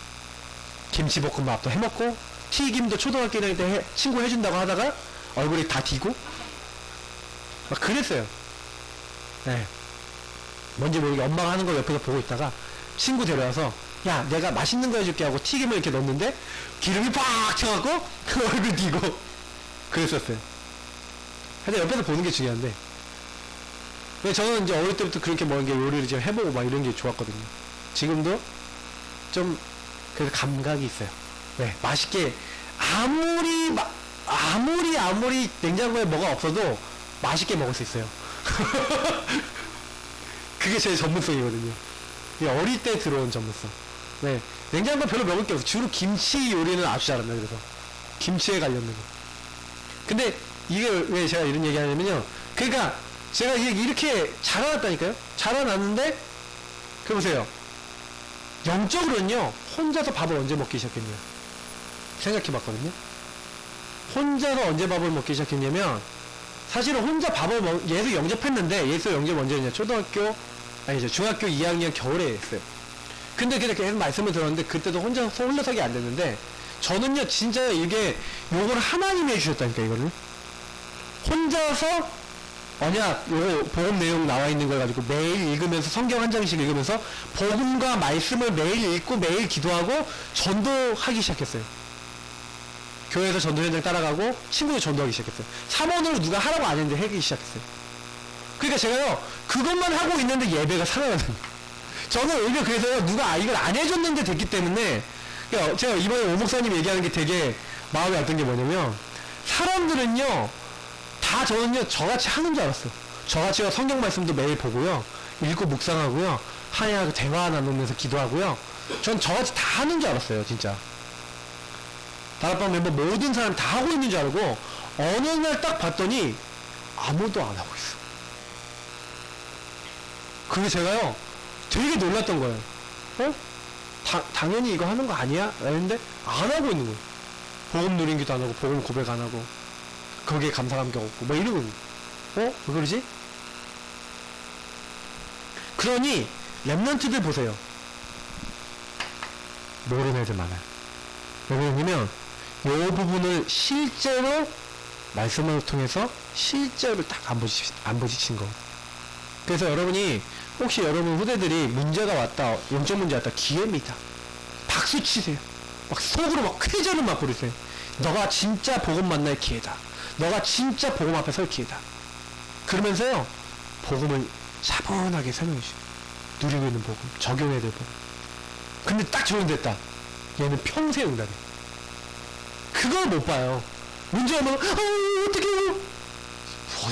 김치볶음밥도 해 먹고 튀김도 초등학교 다닐 때 친구 해준다고 하다가 얼굴이 다 뒤고 막 그랬어요. 네. 뭔지 모르게 엄마가 하는 걸 옆에서 보고 있다가 친구 데려와서 야 내가 맛있는 거 해줄게 하고 튀김을 이렇게 넣었는데 기름이 팍 튀어갖고 얼굴 뒤고 그랬었어요. 하여튼 옆에서 보는 게 중요한데 근데 저는 이제 어릴 때부터 그렇게 뭐 이게 요리를 좀 해보고 막 이런 게 좋았거든요. 지금도 좀 그래서 감각이 있어요. 네, 맛있게 아무리 냉장고에 뭐가 없어도 맛있게 먹을 수 있어요. 그게 제 전문성이거든요. 어릴 때 들어온 전문성. 네, 냉장고 별로 먹을 게 없어. 주로 김치 요리는 아주 잘한다. 그래서 김치에 관련된 거. 근데 이게 왜 제가 이런 얘기 하냐면요. 그러니까 제가 이렇게 자라났다니까요. 자라났는데 그 보세요. 영적으로는요. 혼자서 밥을 언제 먹기 시작했냐 생각해봤거든요. 혼자서 언제 밥을 먹기 시작했냐면 사실은 혼자 밥을 예수 영접했는데 예수 영접 언제 했냐 아니죠 중학교 2학년 겨울에 했어요. 근데 그렇게 계속 말씀을 들었는데 그때도 혼자서 홀로서기 안 됐는데 저는요 진짜 이게 요걸 하나님이 해주셨다니까. 이거를 혼자서 언약 요 복음 내용 나와 있는 걸 가지고 매일 읽으면서 성경 한 장씩 읽으면서 복음과 말씀을 매일 읽고 매일 기도하고 전도하기 시작했어요. 교회에서 전도 현장 따라가고 친구들 전도하기 시작했어요. 사모으로 누가 하라고 안 했는데 하기 시작했어요. 그러니까 제가요 그것만 하고 있는데 예배가 살아나는 거예요. 저는 오히려 그래서요 누가 이걸 안 해줬는데 됐기 때문에 그러니까 제가 이번에 오 목사님 얘기하는 게 되게 마음에 왔던 게 뭐냐면 사람들은요 다 저는요 저같이 하는 줄 알았어요. 저같이 성경 말씀도 매일 보고요 읽고 묵상하고요 하나님하고 대화 나누면서 기도하고요 전 저같이 다 하는 줄 알았어요. 진짜 다락방 멤버 모든 사람 다 하고 있는 줄 알고 어느 날 딱 봤더니 아무도 안 하고 있어. 그게 제가요 되게 놀랐던 거예요. 당연히 이거 하는 거 아니야? 했는데 안 하고 있는 거예요. 복음 누린 기도 안 하고 복음 고백 안 하고 거기에 감사 감격 없고 뭐 이러고 왜 그러지? 그러니 랩런트들 보세요. 모르는 애들 많아요. 왜 그러냐면 이 부분을 실제로 말씀을 통해서 실제로 딱 안 부딪힌 거. 그래서 여러분이 혹시 여러분 후대들이 문제가 왔다 영적 문제 왔다 기회입니다. 박수 치세요. 막 속으로 막 쾌전을 막 부르세요. 너가 진짜 복음 만날 기회다. 너가 진짜 복음 앞에 설 기회다. 그러면서요 복음을 차분하게 설명해 주시고 누리고 있는 복음 적용해야 될 복음. 근데 딱 적용됐다. 얘는 평생 응답이야. 그걸 못 봐요. 문제 오면 어떡해요.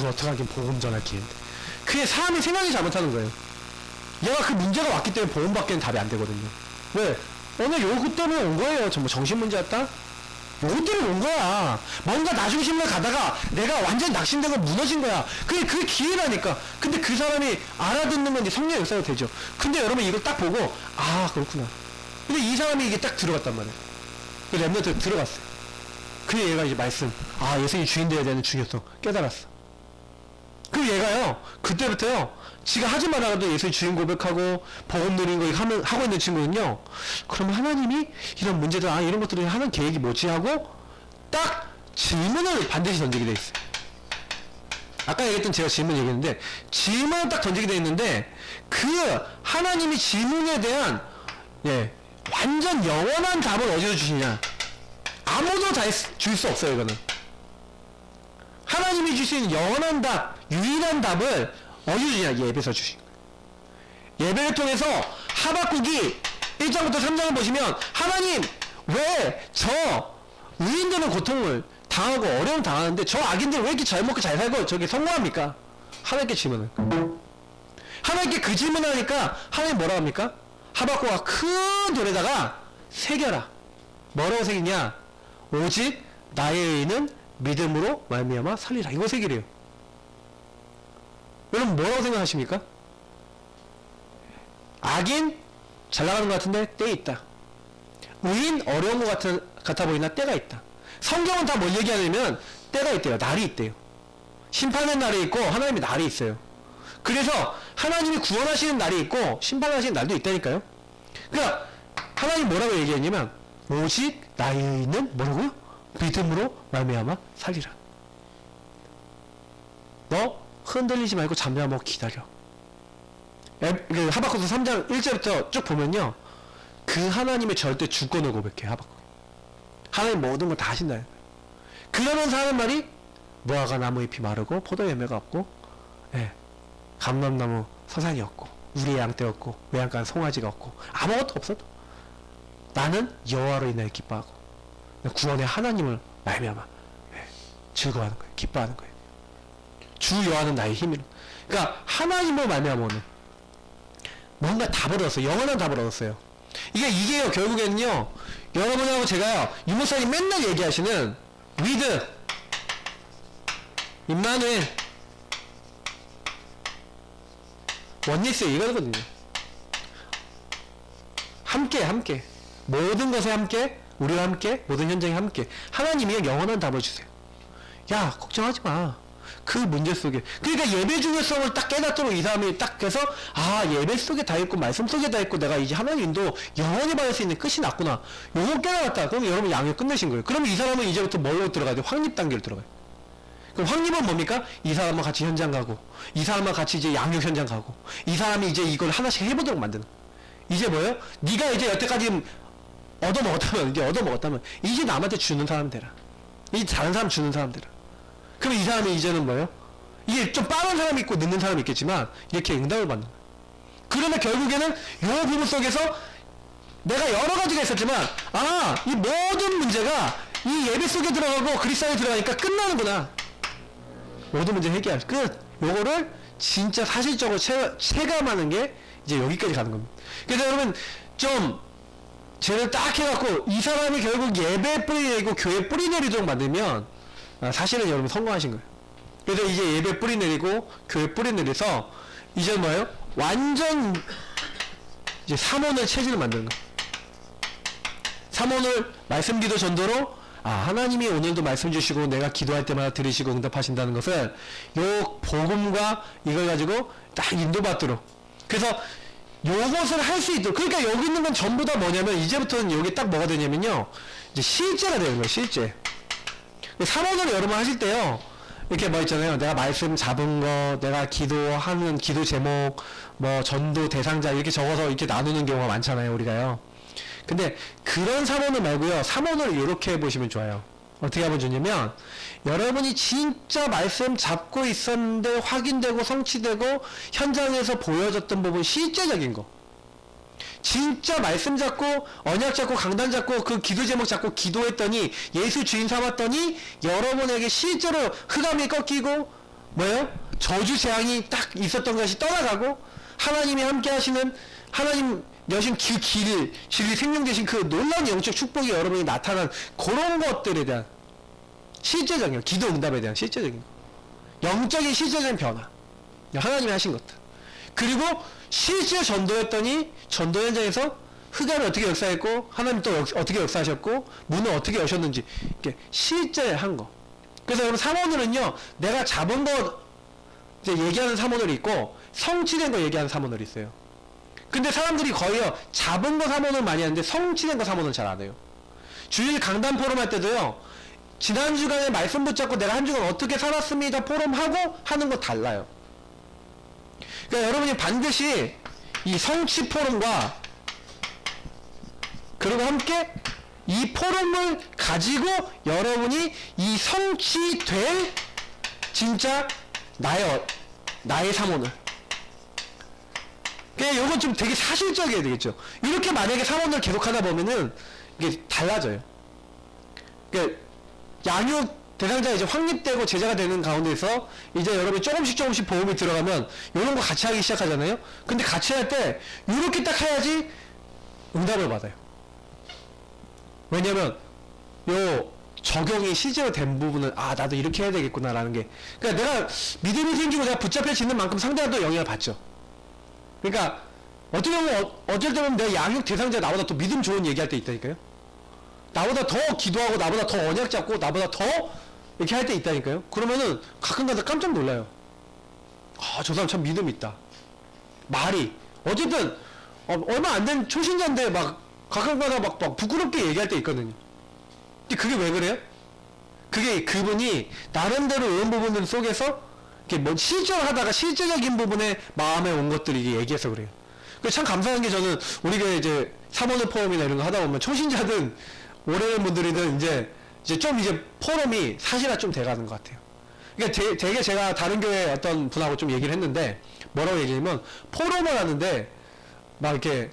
어떡하긴 복음 전할 기회인데. 그게 사람이 생각이 잘못하는 거예요. 얘가 그 문제가 왔기 때문에 복음 밖에는 답이 안 되거든요. 왜? 오늘 요거 때문에 온 거예요. 뭐 정신 문제 왔다? 요거 때문에 온 거야. 뭔가 나 중심으로 가다가 내가 완전 낙심된 거 무너진 거야. 그게 기회라니까. 근데 그 사람이 알아듣는 건 이제 성령 역사가 되죠. 근데 여러분 이걸 딱 보고 아 그렇구나. 근데 이 사람이 이게 딱 들어갔단 말이에요. 그 랩런트 들어갔어요. 그 얘가 이제 말씀 예수님이 주인 되어야 되는 중요성 깨달았어. 그 얘가요 그때부터요 지가 하지 말아도 예수님 주인 고백하고 복음 누린 거 하고 있는 친구는요 그럼 하나님이 이런 문제들 이런 것들을 하는 계획이 뭐지 하고 딱 질문을 반드시 던지게 돼 있어요. 아까 얘기했던 제가 질문 얘기했는데 질문을 딱 던지게 돼 있는데 그 하나님이 질문에 대한 완전 영원한 답을 어디서 주시냐. 아무도 다 줄 수 없어요. 이거는 하나님이 주신 영원한 답 유일한 답을 어디서 주냐. 예배에서 주신 거예요. 예배를 통해서 하박국이 1장부터 3장을 보시면 하나님 왜 저 의인들은 고통을 당하고 어려움 당하는데 저 악인들 왜 이렇게 잘 먹고 잘 살고 저기 성공합니까? 하나님께 질문을. 하나님께 그 질문을 하니까 하나님 뭐라고 합니까? 하박국가 큰 돌에다가 새겨라. 뭐라고 새기냐? 오직 나의 의인은 믿음으로 말미암아 살리라. 이거 새기래요. 여러분 뭐라고 생각하십니까? 악인 잘 나가는 것 같은데 때에 있다. 의인 어려운 것 같아 보이나 때가 있다. 성경은 다 뭘 얘기하냐면 때가 있대요. 날이 있대요. 심판의 날이 있고 하나님의 날이 있어요. 그래서 하나님이 구원하시는 날이 있고 심판하시는 날도 있다니까요. 그러니까 하나님 뭐라고 얘기했냐면 오직 나의 의인은 뭐라고요? 믿음으로 말미암아 살리라. 너 흔들리지 말고 잠잠하고 기다려. 하박국서 3장 1절부터 쭉 보면요. 그 하나님의 절대 주권을 고백해요. 하박국. 하나님 모든 걸 다 하신다. 그러면서 하는 말이 무화과 나무 잎이 마르고 포도 열매가 없고 감람나무 서산이 없고 우리의 양떼 없고 외양간 송아지가 없고 아무것도 없어도 나는 여호와로 인하여 기뻐하고 구원의 하나님을 말미암아 즐거워하는 거예요. 기뻐하는 거예요. 주 여호와는 나의 힘이라. 그러니까 하나님을 말미암아 오는 뭔가 답을 얻었어요. 영원한 답을 얻었어요. 이게요 결국에는요 여러분하고 제가요 유목사님 맨날 얘기하시는 위드 임마누엘 원리스 이거거든요. 함께 모든 것에 함께 우리와 함께 모든 현장에 함께 하나님이 영원한 답을 주세요. 야 걱정하지 마. 그 문제 속에 그러니까 예배 중요성을 딱 깨닫도록 이 사람이 딱 그래서 예배 속에 다 있고 말씀 속에 다 있고 내가 이제 하나님도 영원히 받을 수 있는 끝이 났구나. 요거 깨달았다. 그럼 여러분 양육 끝내신 거예요. 그럼 이 사람은 이제부터 뭘로 들어가야 돼? 확립 단계로 들어가요. 그럼 확립은 뭡니까? 이 사람과 같이 현장 가고 이 사람과 같이 이제 양육 현장 가고 이 사람이 이제 이걸 하나씩 해보도록 만드는 거예요. 이제 뭐예요? 네가 이제 여태까지 얻어먹었다면 이제 남한테 주는 사람 되라. 이제 다른 사람 주는 사람 되라. 그럼 이 사람이 이제는 뭐예요? 이게 좀 빠른 사람이 있고 늦는 사람이 있겠지만 이렇게 응답을 받는 거예요. 그러면 결국에는 요 부분 속에서 내가 여러 가지가 있었지만 이 모든 문제가 이 예배 속에 들어가고 그리스도 안에 들어가니까 끝나는구나. 모든 문제 해결 끝. 요거를 진짜 사실적으로 체감하는 게 이제 여기까지 가는 겁니다. 그래서 여러분 좀 쟤를 딱 해갖고 이 사람이 결국 예배 뿌리 내리고 교회 뿌리 내리도록 만들면 사실은 여러분 성공하신 거예요. 그래서 이제 예배 뿌리 내리고 교회 뿌리 내려서 이제 뭐예요? 완전 이제 삼원의 체질을 만드는 거예요. 삼원을 말씀 기도 전도로 하나님이 오늘도 말씀 주시고 내가 기도할 때마다 들으시고 응답하신다는 것을 요 복음과 이걸 가지고 딱 인도받도록. 그래서 요것을 할 수 있도록. 그러니까 여기 있는 건 전부 다 뭐냐면 이제부터는 여기 딱 뭐가 되냐면요. 이제 실제가 되는 거예요. 실제. 삼원을 여러분 하실 때요. 이렇게 뭐 있잖아요. 내가 말씀 잡은 거, 내가 기도하는 기도 제목, 뭐 전도 대상자 이렇게 적어서 이렇게 나누는 경우가 많잖아요. 우리가요. 근데 그런 삼원을 말고요. 삼원을 이렇게 해보시면 좋아요. 어떻게 하면 좋냐면 여러분이 진짜 말씀 잡고 있었는데 확인되고 성취되고 현장에서 보여졌던 부분 실제적인 거. 진짜 말씀 잡고 언약 잡고 강단 잡고 그 기도 제목 잡고 기도했더니 예수 주인 삼았더니 여러분에게 실제로 흑암이 꺾이고 뭐예요? 저주 재앙이 딱 있었던 것이 떠나가고 하나님이 함께 하시는 하나님 여신 그 길, 진리 생명 되신 그 놀라운 영적 축복이 여러분이 나타난 그런 것들에 대한 실제적인 기도 응답에 대한 실제적인 영적인 실제적인 변화 하나님이 하신 것들. 그리고 실제 전도했더니 전도 현장에서 흑암이 어떻게 역사했고 하나님 또 어떻게 역사하셨고 문을 어떻게 여셨는지 이렇게 실제 한 거. 그래서 여러분 삼원으로는요 내가 잡은 거 이제 얘기하는 삼원을 있고 성취된 거 얘기하는 삼원을 있어요. 근데 사람들이 거의요 잡은 거 삼원을 많이 하는데 성취된 거 삼원을 잘 안 해요. 주일 강단 포럼 할 때도요 지난 주간에 말씀 붙잡고 내가 한 주간 어떻게 살았습니다 포럼하고 하는 거 달라요. 그러니까 여러분이 반드시 이 성취 포럼과 그리고 함께 이 포럼을 가지고 여러분이 이 성취될 진짜 나의 삼원을 그러니까 요건 좀 되게 사실적이어야 되겠죠. 이렇게 만약에 사원을 계속 하다 보면은 이게 달라져요. 그러니까 양육 대상자가 이제 확립되고 제자가 되는 가운데서 이제 여러분이 조금씩 보험이 들어가면 이런 거 같이 하기 시작하잖아요. 근데 같이 할 때 이렇게 딱 해야지 응답을 받아요. 왜냐면 요 적용이 실제로 된 부분은 아 나도 이렇게 해야 되겠구나 라는 게, 그러니까 내가 믿음이 생기고 내가 붙잡혀지는 만큼 상대가 또 영향을 받죠. 그러니까 어떻게 보면 어쩔 때 보면 내가 양육 대상자 나보다 더 믿음 좋은 얘기할 때 있다니까요. 나보다 더 기도하고 나보다 더 언약 잡고 나보다 더 이렇게 할 때 있다니까요. 그러면은 가끔가다 깜짝 놀라요. 아 저 사람 참 믿음 있다. 말이 어쨌든 얼마 안 된 초신자인데 막 가끔가다 막 부끄럽게 얘기할 때 있거든요. 근데 그게 왜 그래요? 그게 그분이 나름대로 이런 부분들 속에서 이렇게 뭐 실전하다가 실제적인 부분에 마음에 온 것들이 이게 얘기해서 그래요. 참 감사한 게 저는 우리 교회 이제 사모님 포럼이나 이런 거 하다 보면 초신자든 오래된 분들이든 이제 좀 이제 포럼이 사실화 좀 돼가는 것 같아요. 그러니까 되게 제가 다른 교회 어떤 분하고 좀 얘기를 했는데 뭐라고 얘기하면 포럼을 하는데 막 이렇게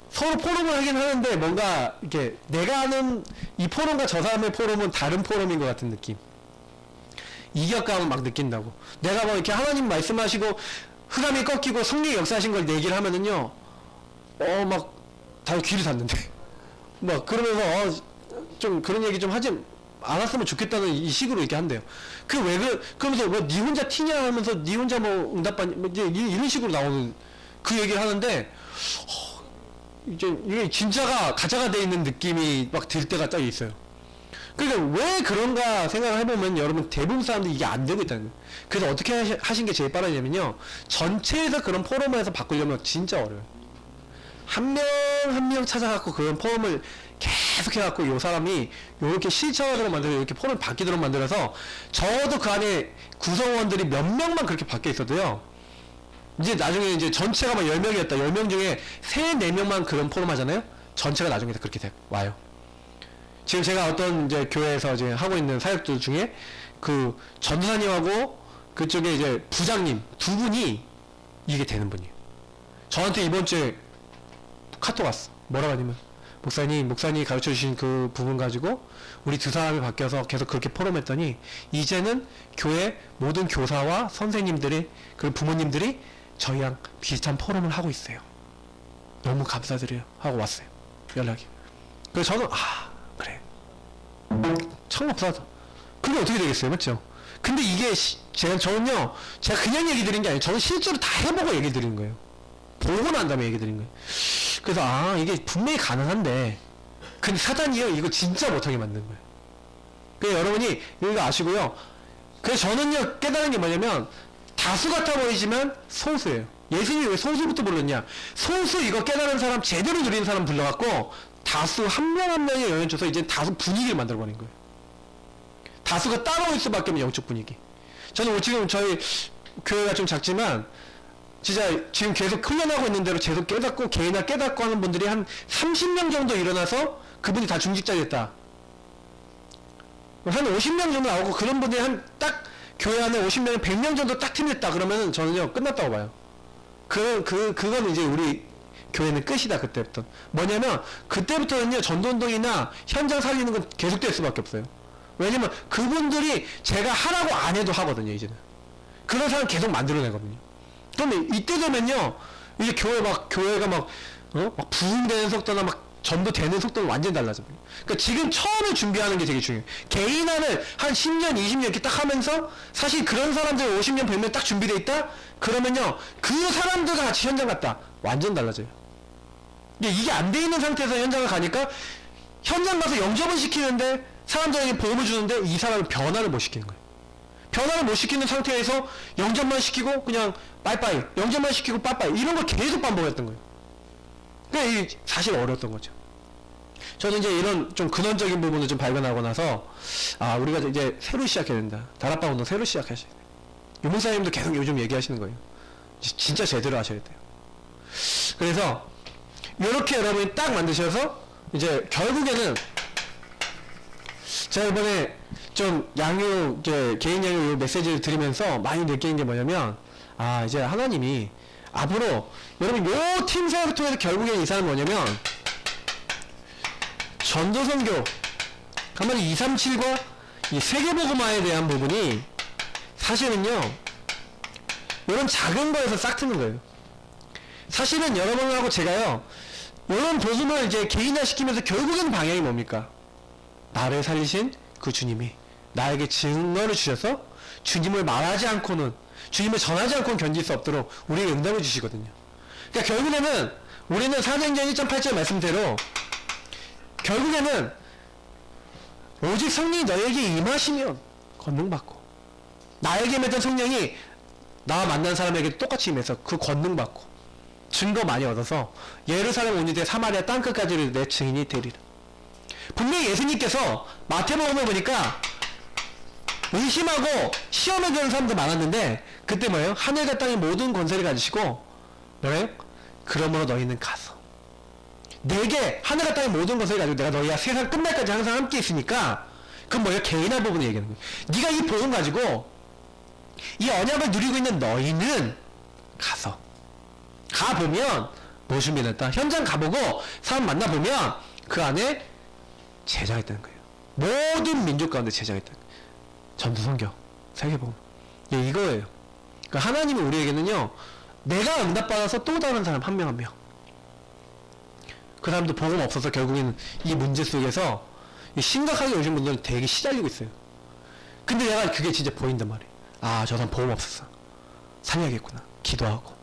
서로 포럼을 하긴 하는데 뭔가 이렇게 내가 아는 이 포럼과 저 사람의 포럼은 다른 포럼인 것 같은 느낌. 이격감을 막 느낀다고. 내가 뭐 이렇게 하나님 말씀하시고 흑암이 꺾이고 성령이 역사하신 걸 얘기를 하면은요, 막 다들 귀를 닫는데. 막 그러면서 좀 그런 얘기 좀 하지 않았으면 좋겠다는 이 식으로 이렇게 한대요. 그러면서 뭐 니 혼자 티냐 하면서 니 혼자 뭐 응답받니 뭐 이런 식으로 나오는 그 얘기를 하는데 이제 이게 진짜가 가짜가 돼 있는 느낌이 막 들 때가 딱 있어요. 그러니까 왜 그런가 생각을 해보면 여러분 대부분 사람들이 이게 안 되고 있다는 거예요. 그래서 어떻게 하신 게 제일 빠르냐면요, 전체에서 그런 포럼을 해서 바꾸려면 진짜 어려워요. 한 명 한 명 찾아갖고 그런 포럼을 계속 해갖고 요 사람이 요렇게 실천하도록 만들고 이렇게 포럼을 바뀌도록 만들어서 적어도 그 안에 구성원들이 몇 명만 그렇게 바뀌어 있어도요, 이제 나중에 이제 전체가 막 10명이었다. 10명 중에 3, 4명만 그런 포럼 하잖아요? 전체가 나중에 다 그렇게 와요. 지금 제가 어떤 이제 교회에서 이제 하고 있는 사역들 중에 그 전도사님하고 그쪽에 이제 부장님 두 분이 이게 되는 분이에요. 저한테 이번 주에 카톡 왔어. 뭐라고 하냐면, 목사님이 가르쳐 주신 그 부분 가지고 우리 두 사람이 바뀌어서 계속 그렇게 포럼했더니 이제는 교회 모든 교사와 선생님들이 그리고 부모님들이 저희랑 비슷한 포럼을 하고 있어요. 너무 감사드려요 하고 왔어요. 연락이. 그래서 저는 그래 참 감사하다. 그게 어떻게 되겠어요, 맞죠? 근데 이게 저는요, 제가 그냥 얘기 드린 게 아니에요. 저는 실제로 다 해보고 얘기 드리는 거예요. 보고 난 다음에 얘기 드린 거예요. 그래서 이게 분명히 가능한데 근데 사단이요 이거 진짜 못하게 만든 거예요. 그래서 여러분이 이거 아시고요. 그래서 저는요 깨달은 게 뭐냐면, 다수 같아 보이지만 소수예요. 예수님이 왜 소수부터 불렀냐? 소수 이거 깨달은 사람, 제대로 누리는 사람 불러갖고 다수 한 명 한 명에 영향 줘서 이제 다수 분위기를 만들어버린 거예요. 다수가 따라올 수밖에 없는 영적 분위기. 저는 지금 저희 교회가 좀 작지만 진짜 지금 계속 훈련하고 있는 대로 계속 깨닫고 개인화 깨닫고 하는 분들이 한 30명 정도 일어나서 그분이 다 중직자 됐다. 한 50명 정도 나오고 그런 분들이 딱 교회 안에 50명, 100명 정도 딱 팀냈다 그러면은 저는요 끝났다고 봐요. 그건 이제 우리 교회는 끝이다. 그때부터 뭐냐면 그때부터는요 전도운동이나 현장 살리는 건 계속될 수밖에 없어요. 왜냐면 그분들이 제가 하라고 안 해도 하거든요. 이제는 그런 사람 계속 만들어내거든요. 그런데 이때 되면요 이제 교회가 막 부흥되는 속도나 막 전도되는 속도가 완전히 달라져요. 그러니까 지금 처음에 준비하는 게 되게 중요해요. 개인화를 한 10년, 20년 이렇게 딱 하면서 사실 그런 사람들 50년, 100년 딱 준비되어 있다? 그러면요 그 사람들과 같이 현장 갔다. 완전 달라져요. 이게 안 돼 있는 상태에서 현장을 가니까 현장 가서 영접을 시키는데 사람들에게 보험을 주는데 이 사람은 변화를 못 시키는 거예요. 변화를 못 시키는 상태에서 영접만 시키고 그냥 빠이빠이, 영접만 시키고 빠이빠이 이런 걸 계속 반복했던 거예요. 그러니까 이게 사실 어려웠던 거죠. 저는 이제 이런 좀 근원적인 부분을 좀 발견하고 나서 우리가 이제 새로 시작해야 된다. 다락방 운동 새로 시작하셔야 돼요. 유목사님도 계속 요즘 얘기하시는 거예요. 진짜 제대로 하셔야 돼요. 그래서 이렇게 여러분이 딱 만드셔서 이제 결국에는 제가 이번에 좀 개인 양육 메시지를 드리면서 많이 느끼는 게 뭐냐면, 이제 하나님이 앞으로 여러분 요 팀 사역을 통해서 결국엔 이 사람은 뭐냐면 전도선교 한마디 237과 이 세계복음화에 대한 부분이 사실은요 이런 작은 거에서 싹 트는 거예요. 사실은 여러분하고 제가요 이런 복음을 이제 개인화시키면서 결국엔 방향이 뭡니까? 나를 살리신 그 주님이 나에게 증거를 주셔서 주님을 말하지 않고는 주님을 전하지 않고는 견딜 수 없도록 우리에게 응답을 주시거든요. 그러니까 결국에는 우리는 사도행전 1.8절 말씀대로 결국에는 오직 성령이 너에게 임하시면 권능받고 나에게 임했던 성령이 나와 만난 사람에게 똑같이 임해서 그 권능받고 증거 많이 얻어서 예루살렘 온 유대 사마리아 땅끝까지 내 증인이 되리라. 분명히 예수님께서 마태복음을 보니까 의심하고 시험에 드는 사람도 많았는데 그때 뭐예요? 하늘과 땅의 모든 권세를 가지시고 뭐래요? 그러므로 너희는 가서 내게 하늘과 땅의 모든 것을 가지고 내가 너희와 세상 끝날까지 항상 함께 있으니까 그건 뭐예요? 개인화 부분을 얘기하는 거예요. 네가 이 복음 가지고 이 언약을 누리고 있는 너희는 가서 가보면 무엇을 믿었다. 현장 가보고 사람 만나보면 그 안에 제자가 있다는 거예요. 모든 민족 가운데 제자가 있다는 거예요. 전도선교 세계복음 이거예요. 그러니까 하나님이 우리에게는요 내가 응답받아서 또 다른 사람 한 명 한 명 그 사람도 복음 없어서 결국에는 이 문제 속에서 심각하게 오신 분들은 되게 시달리고 있어요. 근데 내가 그게 진짜 보인단 말이에요. 아, 저 사람 복음 없었어. 살려야겠구나. 기도하고.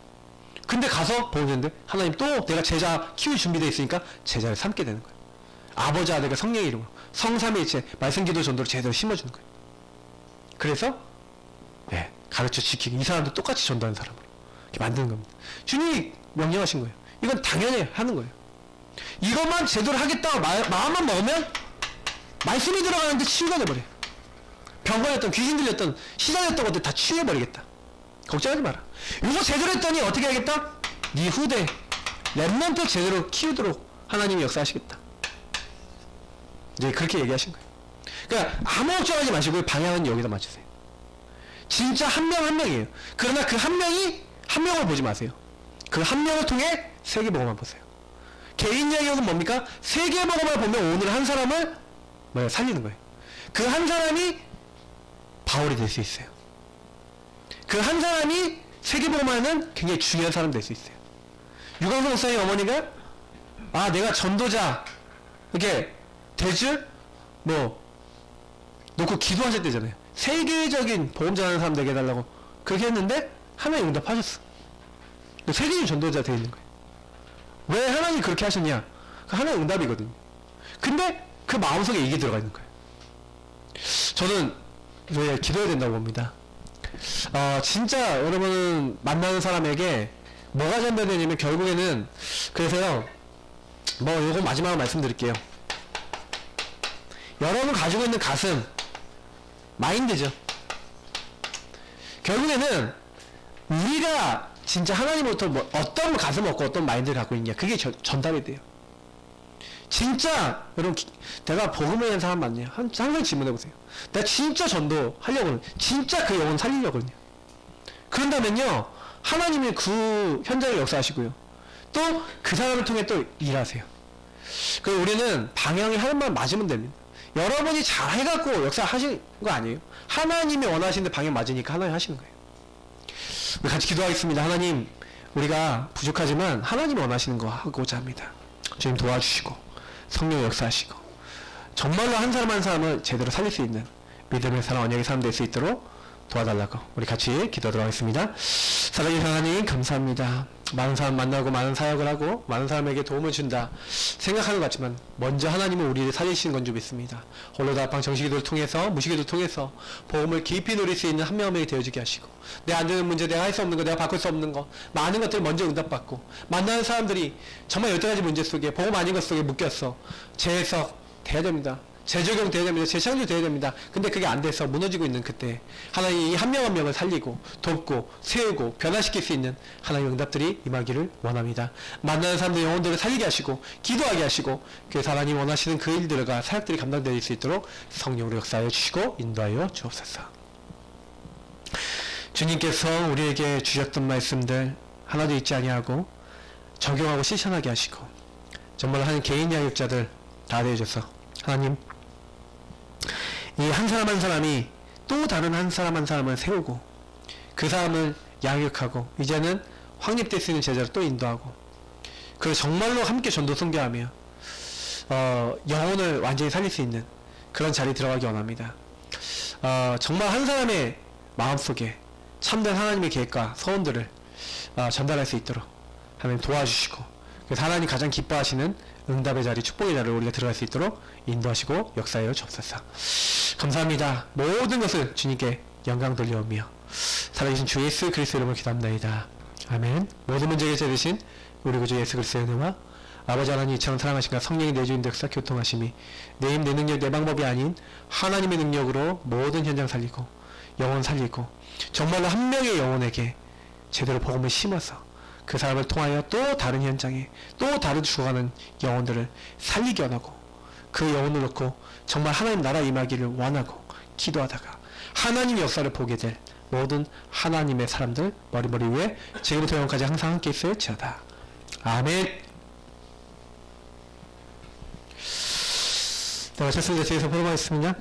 근데 가서 복음 듣는데 하나님 또 내가 제자 키울 준비되어 있으니까 제자를 삼게 되는 거예요. 아버지 아들과 성령의 이름으로 성삼위일체 말씀기도 전도를 제대로 심어주는 거예요. 그래서 네, 가르쳐 지키고 이 사람도 똑같이 전도하는 사람으로 이렇게 만드는 겁니다. 주님이 명령하신 거예요. 이건 당연히 하는 거예요. 이것만 제대로 하겠다고 마음만 먹으면 말씀이 들어가는데 치유가 돼버려요. 병 걸렸던 귀신 들렸던 시달렸던 것들 다 치유해버리겠다. 걱정하지 마라. 이거 제대로 했더니 어떻게 하겠다? 네 후대 랩몬트 제대로 키우도록 하나님이 역사하시겠다. 이제 그렇게 얘기하신 거예요. 그러니까 아무 걱정하지 마시고 방향은 여기다 맞추세요. 진짜 한 명 한 명이에요. 그러나 그 한 명이 한 명을 보지 마세요. 그 한 명을 통해 세계복음만 보세요. 개인 영역은 뭡니까? 세계복음을 보면 오늘 한 사람을 뭐야 살리는 거예요. 그 한 사람이 바울이 될 수 있어요. 그 한 사람이 세계복음하는 굉장히 중요한 사람 될 수 있어요. 유광석 목사님 어머니가 아 내가 전도자 이렇게 될 줄 뭐 놓고 기도하실 때잖아요. 세계적인 복음 전하는 사람 되게 해달라고 그렇게 했는데 하나님 응답하셨어. 세계적인 전도자 되어 있는 거예요. 왜 하나님이 그렇게 하셨냐? 그 하나님 응답이거든요. 근데 그 마음속에 이게 들어가 있는 거예요. 저는 왜 기도해야 된다고 봅니다. 진짜 여러분 만나는 사람에게 뭐가 전달되냐면 결국에는 그래서요 뭐 요거 마지막으로 말씀드릴게요. 여러분 가지고 있는 가슴 마인드죠. 결국에는 우리가 진짜 하나님부터 뭐 어떤 가슴 먹고 어떤 마인드를 갖고 있냐 그게 전달이 돼요. 진짜 여러분 내가 복음을 위한 사람 맞냐 항상 질문해보세요. 내가 진짜 전도하려고는 진짜 그 영혼 살리려고는요. 그런다면요 하나님이 그 현장을 역사하시고요 또 그 사람을 통해 또 일하세요. 그리고 우리는 방향이 하나만 맞으면 됩니다. 여러분이 잘 해갖고 역사하시는 거 아니에요. 하나님이 원하시는 방향 맞으니까 하나님 하시는 거예요. 우리 같이 기도하겠습니다. 하나님 우리가 부족하지만 하나님이 원하시는 거 하고자 합니다. 주님 도와주시고 성령 역사하시고 정말로 한 사람 한 사람을 제대로 살릴 수 있는 믿음의 사람 언약의 사람 될 수 있도록 도와달라고 우리 같이 기도하도록 하겠습니다. 사랑의 하나님 감사합니다. 많은 사람 만나고 많은 사역을 하고 많은 사람에게 도움을 준다 생각하는 것 같지만 먼저 하나님은 우리를 살리시는 건 줄 믿습니다. 홀로다방 정식기도를 통해서 무식기도를 통해서 복음을 깊이 누릴 수 있는 한 명 한 명이 되어주게 하시고 내 안 되는 문제 내가 할 수 없는 거 내가 바꿀 수 없는 거 많은 것들을 먼저 응답받고 만나는 사람들이 정말 여태까지 문제 속에 복음 아닌 것 속에 묶였어. 재해석 돼야 됩니다. 재적용 돼야 됩니다. 재창조 돼야 됩니다. 근데 그게 안 돼서 무너지고 있는 그때 하나님이 이 한 명 한 명을 살리고 돕고 세우고 변화시킬 수 있는 하나님의 응답들이 임하기를 원합니다. 만나는 사람들 영혼들을 살리게 하시고 기도하게 하시고 그래서 하나님 원하시는 그 일들과 사역들이 감당될 수 있도록 성령으로 역사하여 주시고 인도하여 주옵소서. 주님께서 우리에게 주셨던 말씀들 하나도 잊지 아니하고 적용하고 실천하게 하시고 정말 한 개인 양육자들 다 되어줘서 하나님 이 한 사람 한 사람이 또 다른 한 사람 한 사람을 세우고 그 사람을 양육하고 이제는 확립될 수 있는 제자를 또 인도하고 그리고 정말로 함께 전도 선교하며 영혼을 완전히 살릴 수 있는 그런 자리에 들어가기 원합니다. 정말 한 사람의 마음속에 참된 하나님의 계획과 소원들을 전달할 수 있도록 하나님 도와주시고 그래서 하나님 가장 기뻐하시는 응답의 자리, 축복의 자리를 우리가 들어갈 수 있도록 인도하시고 역사하여 주옵소서. 감사합니다. 모든 것을 주님께 영광 돌려오며 살아계신 주 예수 그리스도 이름으로 기도합니다. 아멘. 모든 문제 해결되신 우리 구주 예수 그리스도의 은혜와 아버지 하나님 이처럼 사랑하신가 성령이 내주인 역사 교통하심이 내 힘, 내 능력, 내 방법이 아닌 하나님의 능력으로 모든 현장 살리고 영혼 살리고 정말로 한 명의 영혼에게 제대로 복음을 심어서 그 사람을 통하여 또 다른 현장에 또 다른 죽어가는 영혼들을 살리게 원하고 그 영혼을 놓고 정말 하나님 나라 임하기를 원하고 기도하다가 하나님 역사를 보게 될 모든 하나님의 사람들 머리 위에 지금부터 영원까지 항상 함께 있을지어다. 아멘. 네, 마쳤습니다. 저희서 포럼하겠습니다.